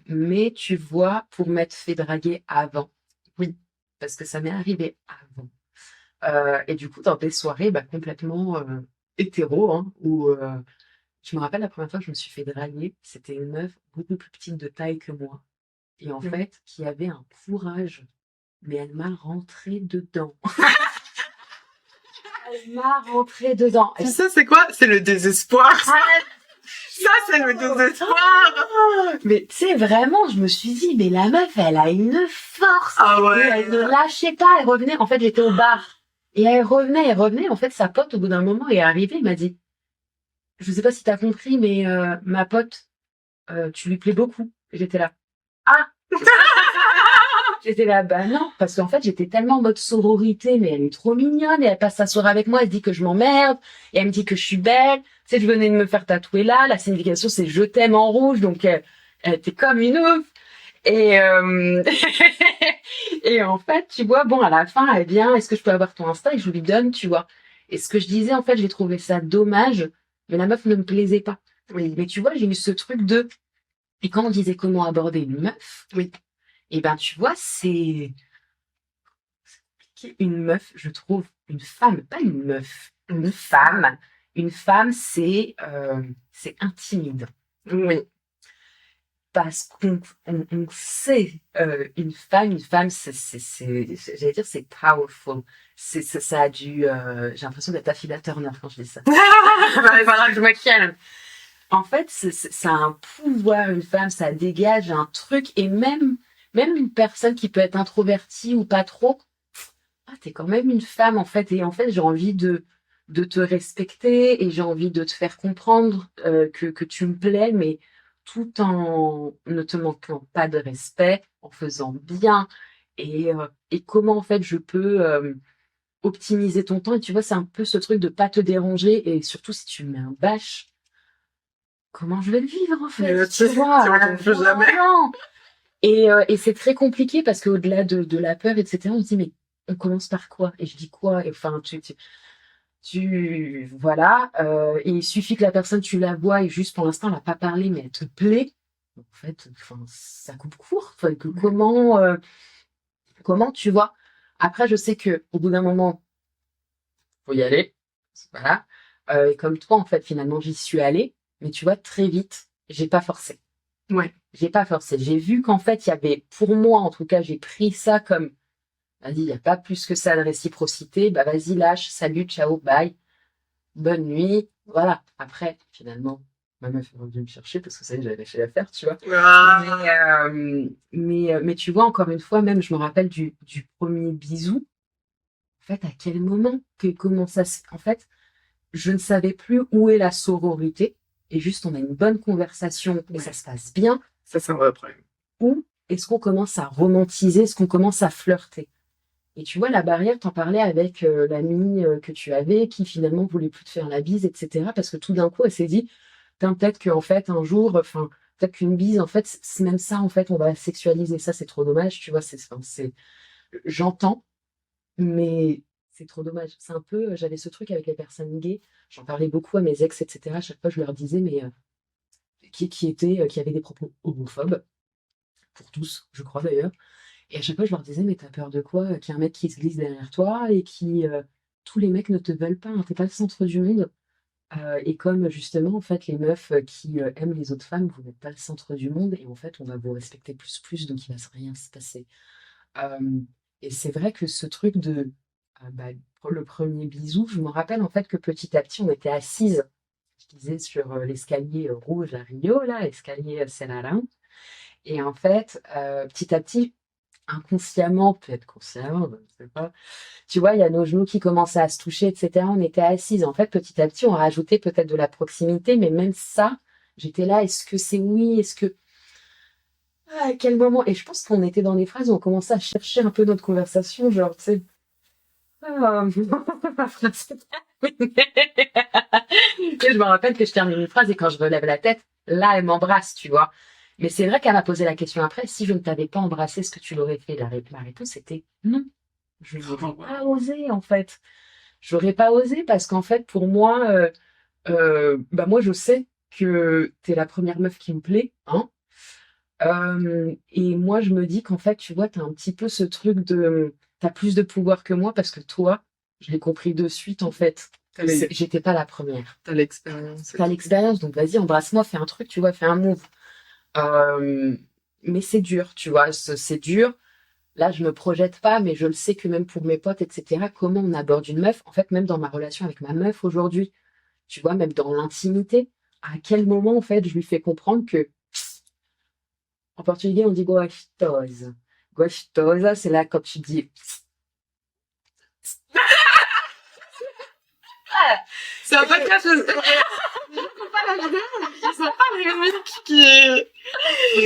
Mais tu vois, pour m'être fait draguer avant, oui, parce que ça m'est arrivé avant. Et du coup, dans des soirées complètement hétéro, hein, où je me rappelle la première fois que je me suis fait draguer, c'était une meuf beaucoup plus petite de taille que moi, et en fait, qui avait un courage, mais elle m'a rentré dedans. Elle m'a rentré dedans. Tu sais, c'est quoi? C'est le désespoir. Ça, c'est le désespoir. Mais tu sais, vraiment, je me suis dit, mais la meuf, elle a une force. Ah ouais. Et elle ne lâchait pas, elle revenait. En fait, j'étais au bar. Et elle revenait. En fait, sa pote, au bout d'un moment, est arrivée, elle m'a dit, je sais pas si t'as compris, mais ma pote, tu lui plais beaucoup. Et j'étais là. Ah. J'étais là, bah non, parce qu'en fait, j'étais tellement en mode sororité, mais elle est trop mignonne, et elle passe sa soirée avec moi, elle se dit que je m'emmerde, et elle me dit que je suis belle. Tu sais, je venais de me faire tatouer là, la signification c'est je t'aime en rouge, donc elle était comme une ouf. Et, et en fait, tu vois, bon, à la fin, elle vient, est-ce que je peux avoir ton Insta? Et je lui donne, tu vois. Et ce que je disais, en fait, j'ai trouvé ça dommage, mais la meuf ne me plaisait pas. Oui. Mais tu vois, j'ai eu ce truc de, et quand on disait comment aborder une meuf, oui. Et ben, tu vois, c'est une meuf, je trouve, une femme, pas une meuf, une femme. Une femme, c'est intimidant. Oui. Parce qu'on sait, une femme, j'allais dire, c'est powerful. Ça a du, j'ai l'impression d'être Affida Turner quand je dis ça. Voilà, je me calme. En fait, ça a un pouvoir, une femme, ça dégage un truc, et même une personne qui peut être introvertie ou pas trop, t'es quand même une femme, en fait, et en fait, j'ai envie de te respecter, et j'ai envie de te faire comprendre que tu me plais, mais tout en ne te manquant pas de respect, en faisant bien, et comment, en fait, je peux optimiser ton temps. Et tu vois, c'est un peu ce truc de pas te déranger, et surtout, si tu me mets un bâche, comment je vais le vivre, en fait, tu vois, plus jamais. Et c'est très compliqué, parce qu'au-delà de la peur, etc., on se dit, mais on commence par quoi? Et je dis quoi? Et enfin, voilà. Et il suffit que la personne, tu la vois, et juste pour l'instant, elle n'a pas parlé, mais elle te plaît. En fait, enfin, ça coupe court. Enfin, comment tu vois? Après, je sais que au bout d'un moment, faut y aller. Voilà. Et comme toi, en fait, finalement, j'y suis allée. Mais tu vois, très vite, j'ai pas forcé. Ouais. J'ai pas forcé. J'ai vu qu'en fait, il y avait, pour moi, en tout cas, j'ai pris ça comme, vas-y, il n'y a pas plus que ça de réciprocité. Bah, vas-y, lâche. Salut, ciao, bye. Bonne nuit. Voilà. Après, finalement, ma meuf est revenue me chercher parce que ça y est, j'avais lâché l'affaire, tu vois. Ah. Mais tu vois, encore une fois, même, je me rappelle du premier bisou. En fait, à quel moment, comment ça se... En fait, je ne savais plus où est la sororité. Et juste, on a une bonne conversation et ça se passe bien. Ça, c'est un vrai problème. Ou est-ce qu'on commence à romantiser, est-ce qu'on commence à flirter? Et tu vois, la barrière, t'en parlais avec l'amie que tu avais, qui finalement voulait plus te faire la bise, etc. Parce que tout d'un coup, elle s'est dit, putain, peut-être qu'en fait, un jour, enfin, peut-être qu'une bise, en fait, c'est même ça, en fait, on va sexualiser ça, c'est trop dommage, tu vois, j'entends, mais c'est trop dommage. C'est un peu, j'avais ce truc avec les personnes gays, j'en parlais beaucoup à mes ex, etc. À chaque fois, je leur disais, mais qui avaient des propos homophobes, pour tous, je crois d'ailleurs. Et à chaque fois, je leur disais, mais t'as peur de quoi? Qu'il y ait un mec qui se glisse derrière toi et tous les mecs ne te veulent pas, hein, t'es pas le centre du monde. Et comme justement, en fait, les meufs qui aiment les autres femmes, vous n'êtes pas le centre du monde et en fait, on va vous respecter plus, donc il va rien se passer. Euh, et c'est vrai que ce truc bah, pour le premier bisou, je me rappelle en fait que petit à petit, on était assises, je disais, sur l'escalier rouge à Rio, là, escalier Serralin. Et en fait, petit à petit, inconsciemment, peut-être consciemment, je ne sais pas. Tu vois, il y a nos genoux qui commençaient à se toucher, etc. On était assises. En fait, petit à petit, on a rajouté peut-être de la proximité, mais même ça, j'étais là, est-ce que c'est oui? Est-ce que... Ah, à quel moment? Et je pense qu'on était dans des phrases où on commençait à chercher un peu notre conversation, genre, tu sais, ah, ma phrase est terminée. Et je me rappelle que je termine une phrase et quand je relève la tête, là, elle m'embrasse, tu vois. Mais c'est vrai qu'elle m'a posé la question après, si je ne t'avais pas embrassé, est-ce que tu l'aurais fait? Ma réponse était non. Je n'aurais pas osé, en fait. J'aurais pas osé parce qu'en fait, pour moi, bah moi, je sais que t'es la première meuf qui me plaît, hein. Et moi, je me dis qu'en fait, tu vois, t'as un petit peu ce truc t'as plus de pouvoir que moi parce que toi, je l'ai compris de suite, en fait. J'étais pas la première. T'as l'expérience. T'as l'expérience, donc vas-y, embrasse-moi, fais un truc, tu vois, fais un move. Euh, mais c'est dur, tu vois, c'est dur. Là, je me projette pas, mais je le sais que même pour mes potes, etc., comment on aborde une meuf, en fait, même dans ma relation avec ma meuf aujourd'hui, tu vois, même dans l'intimité, à quel moment, en fait, je lui fais comprendre que, en portugais, on dit gostosa. Gostosa, c'est là quand tu dis, C'est un podcast, je sais pas la vidéo, mais c'est pas les musiques qui est...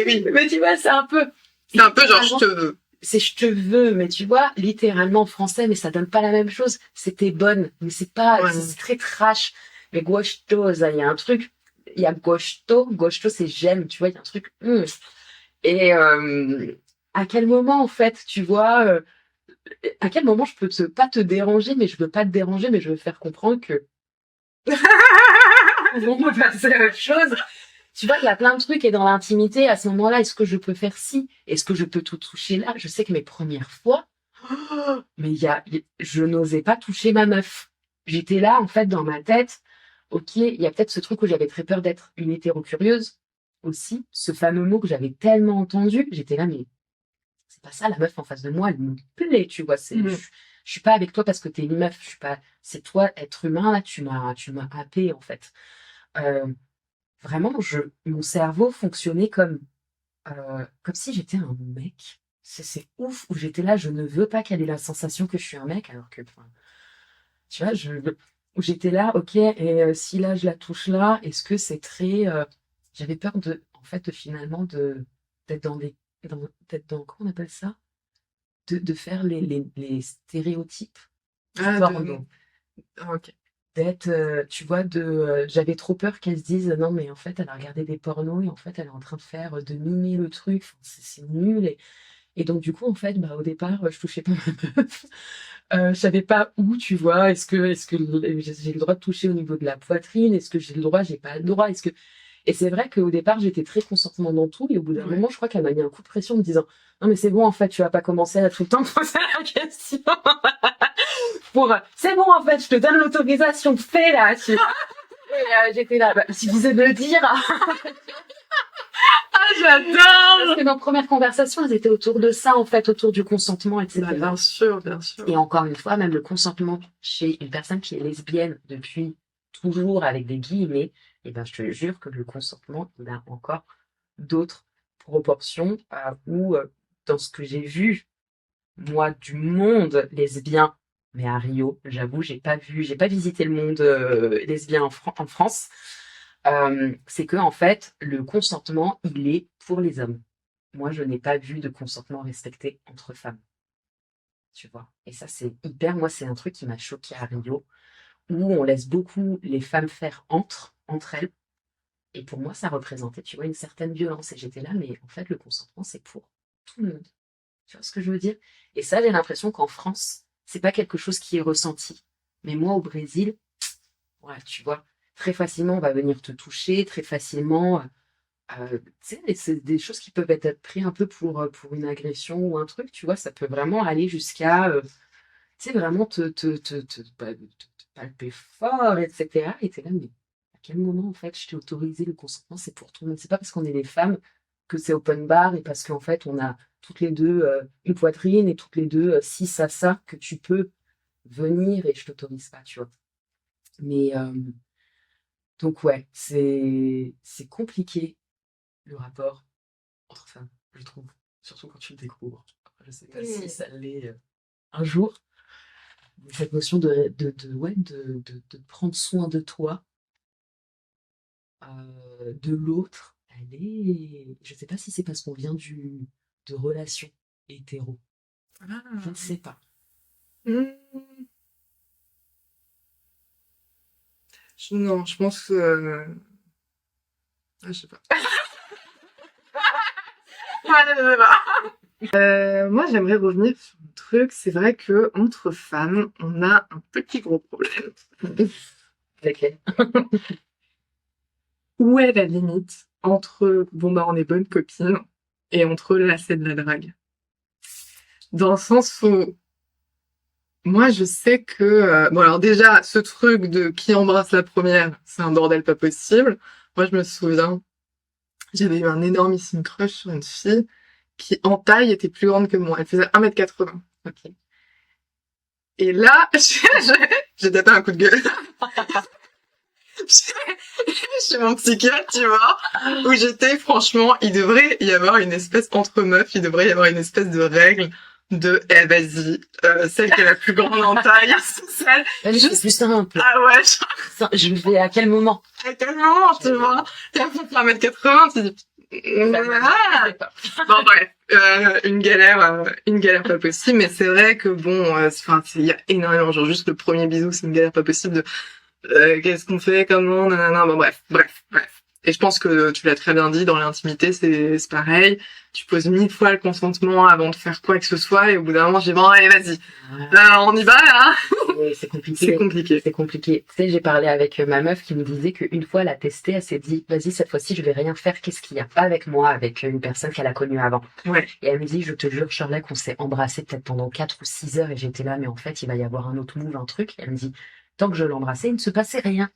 oui, mais tu vois, c'est un peu genre, je te veux. C'est je te veux, mais tu vois, littéralement en français, mais ça donne pas la même chose. C'était bonne, mais c'est pas, Ouais. c'est très trash. Mais gostosa, il y a un truc, il y a gosto c'est j'aime, tu vois, il y a un truc. Et à quel moment, en fait, tu vois, à quel moment je peux pas te déranger, mais je veux pas te déranger, mais je veux faire comprendre que on peut passer à autre chose. Tu vois, il y a plein de trucs et dans l'intimité, à ce moment-là, est-ce que je peux faire ci? Est-ce que je peux tout toucher là? Je sais que mes premières fois, mais je n'osais pas toucher ma meuf. J'étais là, en fait, dans ma tête. Ok, il y a peut-être ce truc où j'avais très peur d'être une hétéro-curieuse aussi. Ce fameux mot que j'avais tellement entendu. J'étais là, mais c'est pas ça, la meuf en face de moi, elle me plaît, tu vois. Je suis pas avec toi parce que t'es une meuf. Je suis pas, c'est toi, être humain, là, tu m'as happé, en fait. Euh, Vraiment, mon cerveau fonctionnait comme si j'étais un mec. C'est ouf, où j'étais là, je ne veux pas qu'elle ait la sensation que je suis un mec, alors que, enfin, tu vois, où j'étais là, ok, et si là, je la touche là, est-ce que c'est très... j'avais peur en fait, finalement, d'être d'être dans, comment on appelle ça? De faire les stéréotypes du porno. Ok. D'être, tu vois, j'avais trop peur qu'elle se dise, non, mais en fait, elle a regardé des pornos et en fait, elle est en train de faire, de mimer le truc, enfin, c'est nul. Et donc, du coup, en fait, bah, au départ, je touchais pas ma meuf. Je savais pas où, tu vois, est-ce que j'ai le droit de toucher au niveau de la poitrine? Est-ce que j'ai le droit? J'ai pas le droit? Et c'est vrai qu'au départ, j'étais très consentement dans tout, et au bout d'un moment, je crois qu'elle m'a mis un coup de pression en me disant, non, mais c'est bon, en fait, tu vas pas commencer à tout le temps me poser la question. C'est bon, en fait, je te donne l'autorisation, fais là, tu vois. Et j'étais là, bah, si vous aimez le dire. Ah, j'adore! Parce que nos premières conversations, elles étaient autour de ça, en fait, autour du consentement, etc. Bah, bien sûr, bien sûr. Et encore une fois, même le consentement chez une personne qui est lesbienne depuis toujours avec des guillemets, Et ben, je te jure que le consentement, il a encore d'autres proportions où, dans ce que j'ai vu, moi, du monde lesbien, mais à Rio, j'avoue, j'ai pas visité le monde lesbien en France, c'est que en fait, le consentement, il est pour les hommes. Moi, je n'ai pas vu de consentement respecté entre femmes, tu vois. Et ça, c'est hyper, moi, c'est un truc qui m'a choqué à Rio, où on laisse beaucoup les femmes faire entre elles. Et pour moi, ça représentait, tu vois, une certaine violence. Et j'étais là, mais en fait, le consentement, c'est pour tout le monde. Tu vois ce que je veux dire? Et ça, j'ai l'impression qu'en France, c'est pas quelque chose qui est ressenti. Mais moi, au Brésil, ouais, tu vois, très facilement, on va venir te toucher, très facilement. Tu sais, c'est des choses qui peuvent être prises un peu pour une agression ou un truc, tu vois, ça peut vraiment aller jusqu'à, tu sais, vraiment te palper fort, etc. Et t'es là, mais à quel moment, en fait, je t'ai autorisé le consentement, c'est pour tout le monde. C'est pas parce qu'on est des femmes que c'est open bar et parce qu'en fait, on a toutes les deux une poitrine et toutes les deux ci, ça, que tu peux venir et je t'autorise pas, tu vois. Mais, donc ouais, c'est compliqué, le rapport entre femmes, je trouve. Surtout quand tu le découvres. Je sais pas si ça l'est un jour. Cette notion de prendre soin de toi, de l'autre, elle est. Je sais pas si c'est parce qu'on vient de relations hétéro. Je ne Ah. sais pas. Hmm. Non, je pense que... Ah, je sais pas. Ah, je sais pas. Moi, j'aimerais revenir sur un truc. C'est vrai que entre femmes, on a un petit gros problème. Laquelle? Où est la limite entre bon bah on est bonnes copines et entre là c'est de la drague? Dans le sens où moi je sais que bon alors déjà ce truc de qui embrasse la première, c'est un bordel pas possible. Moi je me souviens, j'avais eu un énormissime crush sur une fille qui en taille était plus grande que moi. Elle faisait 1,80 m. Ok. Et là, j'ai tapé un coup de gueule. Chez mon psychiatre, tu vois, où j'étais, franchement, il devrait y avoir une espèce, entre meufs, il devrait y avoir une espèce de règle de, eh, vas-y, celle qui est la plus grande en taille, c'est celle. Allez, c'est plus simple. Ah ouais, Je vais à quel moment? à quel moment, tu vois, t'es à peu près 1,80 m, tu dis, ah. Bon, bref, une galère pas possible, mais c'est vrai que bon, enfin, il y a énormément, genre juste le premier bisou, c'est une galère pas possible de, qu'est-ce qu'on fait, comment, nanana, bon, bref. Et je pense que tu l'as très bien dit, dans l'intimité, c'est pareil. Tu poses 1000 fois le consentement avant de faire quoi que ce soit, et au bout d'un moment, j'ai dit, bon, allez, vas-y. On y va, là. C'est compliqué. C'est compliqué. C'est compliqué. Tu sais, j'ai parlé avec ma meuf qui me disait qu'une fois, elle a testé, elle s'est dit, vas-y, cette fois-ci, je vais rien faire. Qu'est-ce qu'il y a pas avec moi, avec une personne qu'elle a connue avant. Ouais. Et elle me dit, je te jure, Shirley, qu'on s'est embrassé peut-être pendant 4 ou 6 heures et j'étais là, mais en fait, il va y avoir un autre move, un truc. Et elle me dit, tant que je l'embrassais, il ne se passait rien.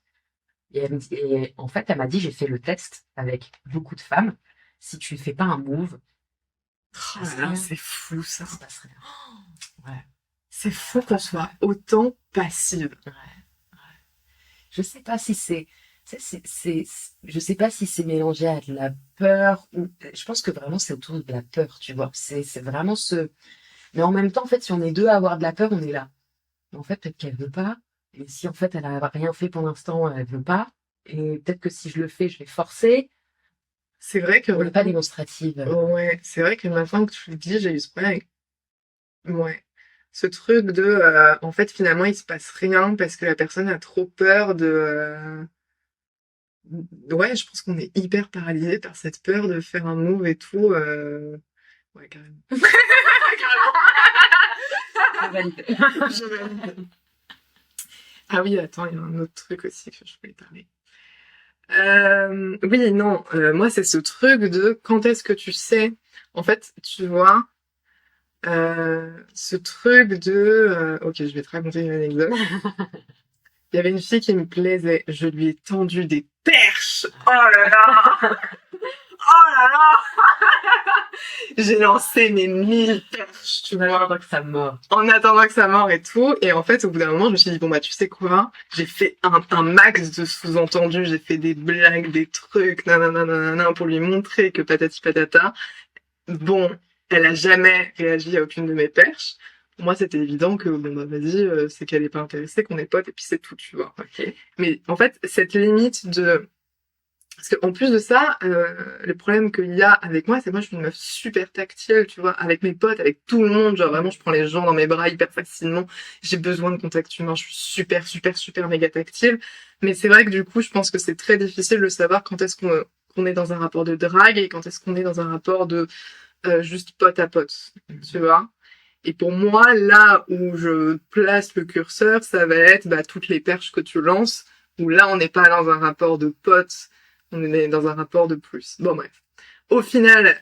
Et, elle me dit, et en fait, elle m'a dit, j'ai fait le test avec beaucoup de femmes. Si tu ne fais pas un move, Oh là là, c'est fou, ça. il se passe rien. Ouais. C'est fou qu'on soit autant passive. Ouais. Je sais pas si je sais pas si c'est mélangé à de la peur ou, je pense que vraiment c'est autour de la peur, tu vois. C'est vraiment mais en même temps, en fait, si on est deux à avoir de la peur, on est là. Mais en fait, peut-être qu'elle veut pas. Et si, en fait, elle a rien fait pour l'instant, elle veut pas. Et peut-être que si je le fais, je vais forcer. C'est vrai que On n'est pas démonstrative. ouais, c'est vrai que maintenant que tu le dis, j'ai eu ce problème avec... Ouais. Ce truc de, en fait, finalement, il se passe rien parce que la personne a trop peur de... Ouais, je pense qu'on est hyper paralysé par cette peur de faire un move et tout. Ouais, carrément. Je valide. Je valide. Ah oui, attends, il y a un autre truc aussi que je voulais parler. Oui, non, moi, c'est ce truc de quand est-ce que tu sais... En fait, tu vois... ce truc de... ok, je vais te raconter une anecdote. Il y avait une fille qui me plaisait. Je lui ai tendu des perches. Oh là là. Oh là là. J'ai lancé mes 1000 perches, tu vois, que ça mord. en attendant que ça mord et tout. Et en fait, au bout d'un moment, je me suis dit, bon, bah, tu sais quoi? J'ai fait un max de sous-entendus, j'ai fait des blagues, des trucs, nanana, nanana, pour lui montrer que patati patata. Bon, elle a jamais réagi à aucune de mes perches. Pour moi, c'était évident que, bon, bah, vas-y, c'est qu'elle est pas intéressée, qu'on est potes, et puis c'est tout, tu vois. Ok. Mais en fait, cette limite de... Parce qu'en plus de ça, le problème qu'il y a avec moi, c'est que moi, je suis une meuf super tactile, tu vois, avec mes potes, avec tout le monde. Genre, vraiment, je prends les gens dans mes bras hyper facilement. J'ai besoin de contact humain. Je suis super, super, super méga tactile. Mais c'est vrai que du coup, je pense que c'est très difficile de savoir quand est-ce qu'on est dans un rapport de drague et quand est-ce qu'on est dans un rapport de juste pote à pote, tu vois. Et pour moi, là où je place le curseur, ça va être bah, toutes les perches que tu lances, où là, on n'est pas dans un rapport de pote, on est dans un rapport de plus. Bon, bref. Au final,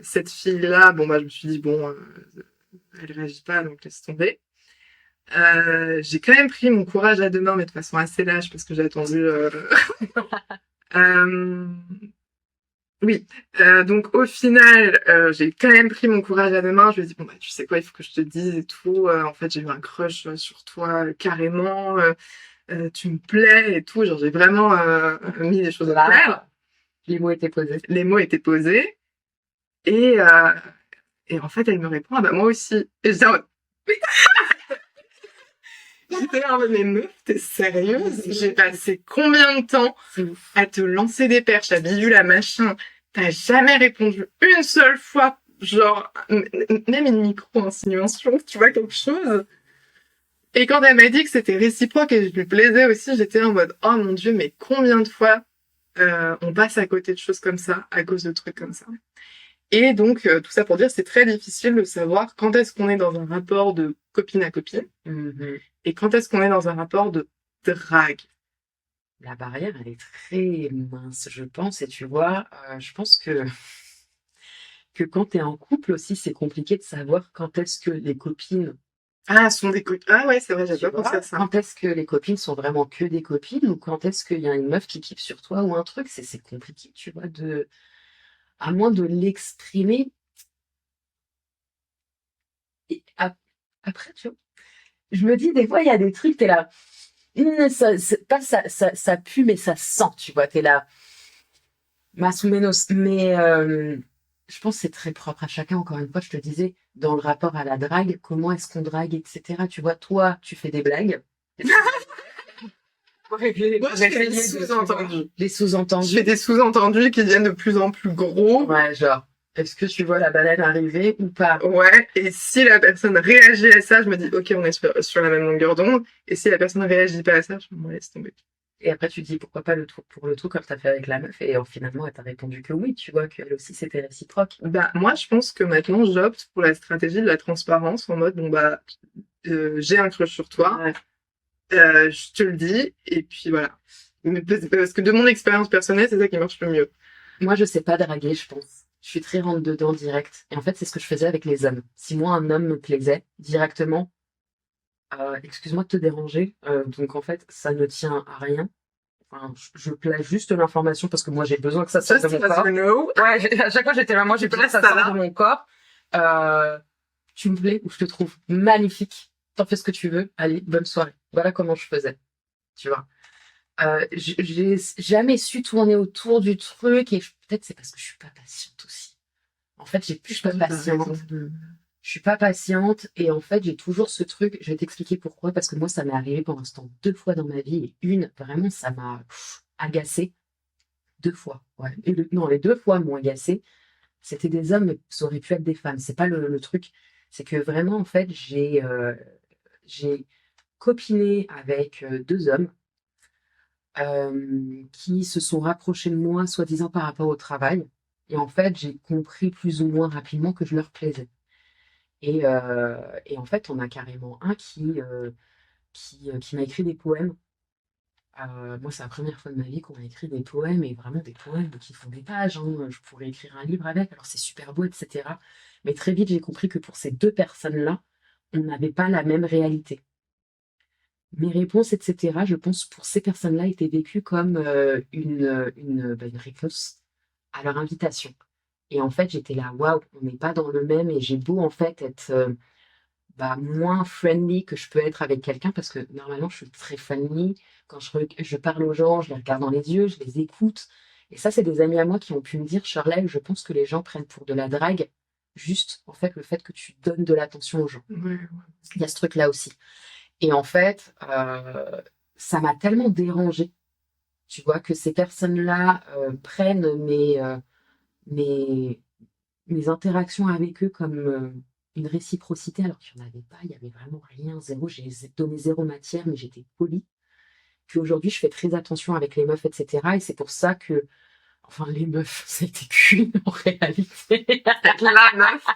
cette fille-là, bon, bah, je me suis dit, bon, elle réagit pas, donc laisse tomber. J'ai quand même pris mon courage à deux mains, mais de façon assez lâche, parce que j'ai attendu... euh, Oui, donc au final, j'ai quand même pris mon courage à deux mains. Je lui ai dit, bon, bah, tu sais quoi, il faut que je te dise et tout. En fait, j'ai eu un crush sur toi, carrément. Tu me plais et tout. Genre, j'ai vraiment mis les choses au clair. Là, les mots étaient posés. Les mots étaient posés. Et en fait, elle me répond, ah bah moi aussi. Et j'étais en mode, j'étais en mode, mais meuf, t'es sérieuse? J'ai passé combien de temps C'est ouf. à te lancer des perches, à bidule, à machin. T'as jamais répondu une seule fois, genre, même une micro-insinuation, tu vois, quelque chose. Et quand elle m'a dit que c'était réciproque et que je lui plaisais aussi, j'étais en mode, oh mon dieu, mais combien de fois on passe à côté de choses comme ça, à cause de trucs comme ça. Et donc, tout ça pour dire, c'est très difficile de savoir quand est-ce qu'on est dans un rapport de copine à copine et quand est-ce qu'on est dans un rapport de drague. La barrière, elle est très mince, je pense. Et tu vois, je pense que quand tu es en couple aussi, c'est compliqué de savoir quand est-ce que les copines, Ah, sont des copines. Ah ouais, c'est vrai, j'avais tu pas pensé vois, à ça. quand est-ce que les copines sont vraiment que des copines ou quand est-ce qu'il y a une meuf qui kiffe sur toi ou un truc, c'est compliqué, tu vois, à moins de l'exprimer. Et après, tu vois, je me dis, des fois, il y a des trucs, t'es là, pas ça pue, mais ça sent, tu vois, t'es là, más ou menos. Mais je pense que c'est très propre à chacun. Encore une fois, je te disais, dans le rapport à la drague, comment est-ce qu'on drague, etc. Tu vois, toi, tu fais des blagues. Moi, je fais des sous-entendus. Les Je sous-entendus. fais des sous-entendus qui deviennent de plus en plus gros. Ouais, genre, est-ce que tu vois la banane arriver ou pas? Ouais, et si la personne réagit à ça, je me dis, ok, on est sur la même longueur d'onde. Et si la personne réagit pas à ça, je me laisse tomber. Et après, tu te dis, pourquoi pas le tout pour le tout, comme t'as fait avec la meuf, et finalement, elle t'a répondu que oui, tu vois, qu'elle aussi, c'était réciproque. Bah, moi, je pense que maintenant, j'opte pour la stratégie de la transparence en mode, bon, bah, j'ai un crush sur toi, Ouais. je te le dis, et puis voilà. Mais parce que de mon expérience personnelle, c'est ça qui marche le mieux. Moi, je sais pas draguer, je pense. Je suis très rentre dedans direct. Et en fait, c'est ce que je faisais avec les hommes. Si moi, un homme me plaisait, directement, excuse-moi de te déranger, donc en fait, ça ne tient à rien. Enfin, je place juste l'information parce que moi, j'ai besoin que ça sorte de mon corps. know. Ouais, à chaque fois, j'étais là, moi, j'ai besoin que ça sorte de mon corps. Tu me plais ou je te trouve magnifique. T'en fais ce que tu veux. Allez, bonne soirée. Voilà comment je faisais. Tu vois. J'ai jamais su tourner autour du truc et peut-être c'est parce que je suis pas patiente aussi. En fait, je suis pas patiente. Je suis pas patiente et en fait, j'ai toujours ce truc. Je vais t'expliquer pourquoi. Parce que moi, ça m'est arrivé pour l'instant 2 fois dans ma vie et une, vraiment, ça m'a agacée 2 fois. Ouais. Non, les 2 fois m'ont agacée. C'était des hommes, mais ça aurait pu être des femmes. C'est pas le truc. C'est que vraiment, en fait, j'ai copiné avec 2 hommes qui se sont rapprochés de moi, soi-disant par rapport au travail. Et en fait, j'ai compris plus ou moins rapidement que je leur plaisais. Et en fait, on a carrément un qui m'a écrit des poèmes. Moi, c'est la première fois de ma vie qu'on m'a écrit des poèmes, et vraiment des poèmes qui font des pages, hein. Je pourrais écrire un livre avec, alors c'est super beau, etc. Mais très vite, j'ai compris que pour ces 2 personnes-là, on n'avait pas la même réalité. Mes réponses, etc., je pense, pour ces personnes-là, étaient vécues comme une réponse à leur invitation. Et en fait, j'étais là, waouh, on n'est pas dans le même, et j'ai beau en fait être moins friendly que je peux être avec quelqu'un, parce que normalement je suis très friendly. Quand je parle aux gens, je les regarde dans les yeux, je les écoute. Et ça, c'est des amis à moi qui ont pu me dire, Shirley, je pense que les gens prennent pour de la drague juste en fait le fait que tu donnes de l'attention aux gens. Ouais. Il y a ce truc-là aussi. Et en fait, ça m'a tellement dérangée, tu vois, que ces personnes-là prennent mes, mes interactions avec eux comme une réciprocité, alors qu'il n'y en avait pas, il n'y avait vraiment rien, zéro. J'ai donné zéro matière, mais j'étais polie. Qu'aujourd'hui, je fais très attention avec les meufs, etc. Et c'est pour ça que, enfin, les meufs, c'était qu'une en réalité. Avec la meuf.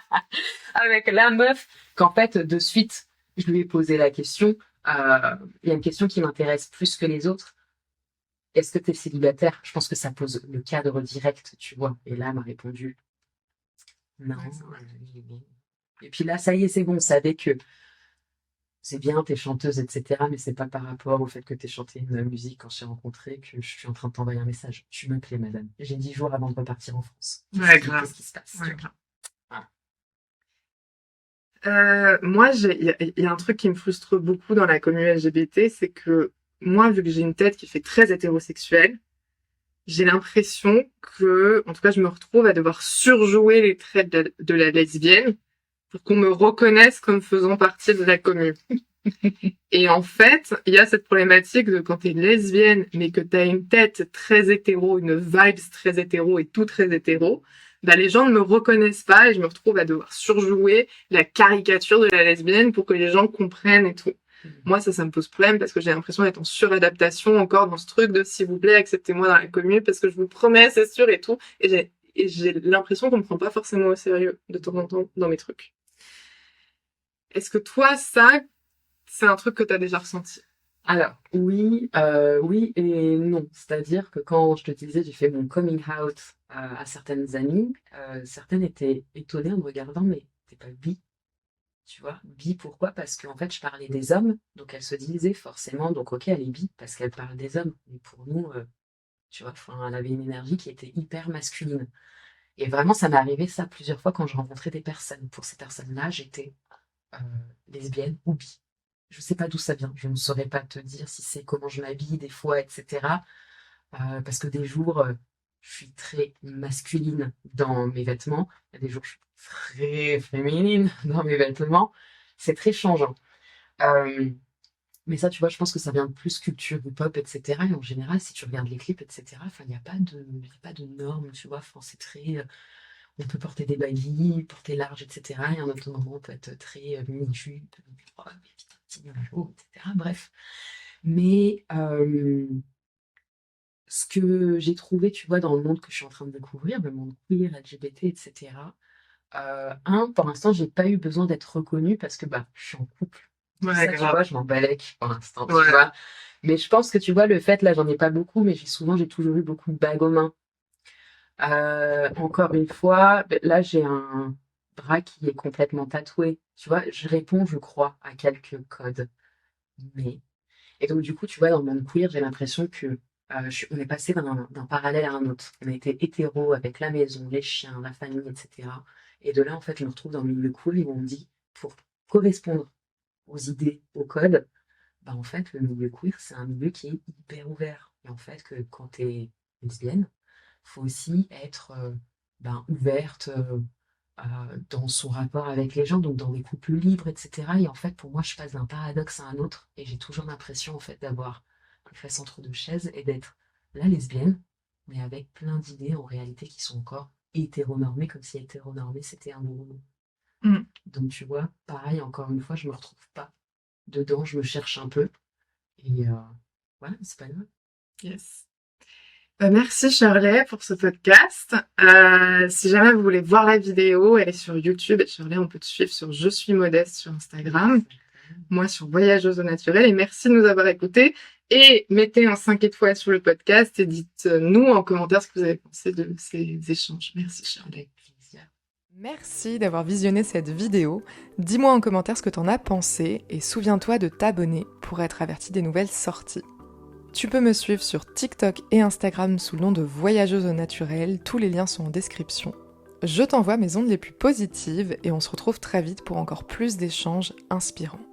Avec la meuf, qu'en fait, de suite, je lui ai posé la question. Il y a une question qui m'intéresse plus que les autres. Est-ce que tu es célibataire? Je pense que ça pose le cadre direct, tu vois. Et là, elle m'a répondu non. Et puis là, ça y est, c'est bon, on savait que c'est bien, t'es chanteuse, etc. Mais c'est pas par rapport au fait que t'aies chanté une musique quand je t'ai rencontré que je suis en train de t'envoyer un message. Tu me plais, madame. J'ai 10 jours avant de repartir en France. Qu'est-ce qui se passe? Ouais, Tu vois. grave. Voilà. Moi, il y a un truc qui me frustre beaucoup dans la communauté LGBT, c'est que moi, vu que j'ai une tête qui fait très hétérosexuelle, j'ai l'impression que, en tout cas, je me retrouve à devoir surjouer les traits de la lesbienne pour qu'on me reconnaisse comme faisant partie de la commune. Et en fait, il y a cette problématique de quand t'es lesbienne, mais que t'as une tête très hétéro, une vibes très hétéro et tout très hétéro, bah les gens ne me reconnaissent pas et je me retrouve à devoir surjouer la caricature de la lesbienne pour que les gens comprennent et tout. Moi, ça me pose problème parce que j'ai l'impression d'être en suradaptation encore dans ce truc de s'il vous plaît, acceptez-moi dans la commune parce que je vous promets, c'est sûr et tout. Et j'ai l'impression qu'on me prend pas forcément au sérieux de temps en temps dans mes trucs. Est-ce que toi, ça, c'est un truc que t'as déjà ressenti? Alors, oui, oui et non. C'est-à-dire que quand je te disais, j'ai fait mon coming out à certaines amies, certaines étaient étonnées en me regardant, mais t'es pas bi, tu vois? Bi, pourquoi? Parce qu'en fait, je parlais des hommes, donc elles se disaient forcément, donc ok, elle est bi, parce qu'elle parle des hommes. Mais pour nous, tu vois, enfin, elle avait une énergie qui était hyper masculine. Et vraiment, ça m'est arrivé ça plusieurs fois quand je rencontrais des personnes. Pour ces personnes-là, j'étais euh, lesbienne ou bi. Je sais pas d'où ça vient. Je ne saurais pas te dire si c'est comment je m'habille des fois, etc. Parce que des jours, je suis très masculine dans mes vêtements. Il y a des jours, je suis très féminine dans mes vêtements. C'est très changeant. Euh, mais ça, tu vois, je pense que ça vient de plus culture hip-hop, etc. Et en général, si tu regardes les clips, etc., enfin, il y a pas de normes, tu vois. Enfin, c'est très, on peut porter des baggy, porter large, etc. Et à un autre moment, on peut être très mini-jupe, robe, et puis un petit maillot, etc. Bref. Mais ce que j'ai trouvé, tu vois, dans le monde que je suis en train de découvrir, le monde queer, LGBT, etc. Pour l'instant, j'ai pas eu besoin d'être reconnue parce que bah, je suis en couple. Ouais, Ça, tu grave. vois, je m'en balèque pour l'instant, tu Ouais. vois. Mais je pense que tu vois, le fait, là, j'en ai pas beaucoup, mais j'ai toujours eu beaucoup de bagues aux mains. Encore une fois, là, j'ai un bras qui est complètement tatoué. Tu vois, je réponds, je crois, à quelques codes. Mais... Et donc, du coup, tu vois, dans le monde queer, j'ai l'impression que on est passé d'un parallèle à un autre. On a été hétéro avec la maison, les chiens, la famille, etc. Et de là, en fait, je me retrouve dans le milieu queer où on me dit, pour correspondre aux idées, aux codes, bah, en fait, le milieu queer, c'est un milieu qui est hyper ouvert. Et en fait, que quand t'es lesbienne, faut aussi être ouverte dans son rapport avec les gens, donc dans des couples libres, etc. Et en fait, pour moi, je passe d'un paradoxe à un autre, et j'ai toujours l'impression en fait d'avoir une face entre deux chaises et d'être la lesbienne, mais avec plein d'idées en réalité qui sont encore hétéronormées, comme si hétéronormé c'était un nouveau mot. Mm. Donc tu vois, pareil, encore une fois, je me retrouve pas dedans, je me cherche un peu, et voilà, c'est pas grave. Yes. Bah, merci Shirley pour ce podcast. Si jamais vous voulez voir la vidéo, elle est sur YouTube. Et Shirley, on peut te suivre sur Je suis modeste sur Instagram. Moi sur Voyageuse au naturel. Et merci de nous avoir écoutés. Et mettez un 5 étoiles sur le podcast et dites-nous en commentaire ce que vous avez pensé de ces échanges. Merci Shirley. Merci d'avoir visionné cette vidéo. Dis-moi en commentaire ce que t'en as pensé et souviens-toi de t'abonner pour être averti des nouvelles sorties. Tu peux me suivre sur TikTok et Instagram sous le nom de Voyageuse au naturel, tous les liens sont en description. Je t'envoie mes ondes les plus positives et on se retrouve très vite pour encore plus d'échanges inspirants.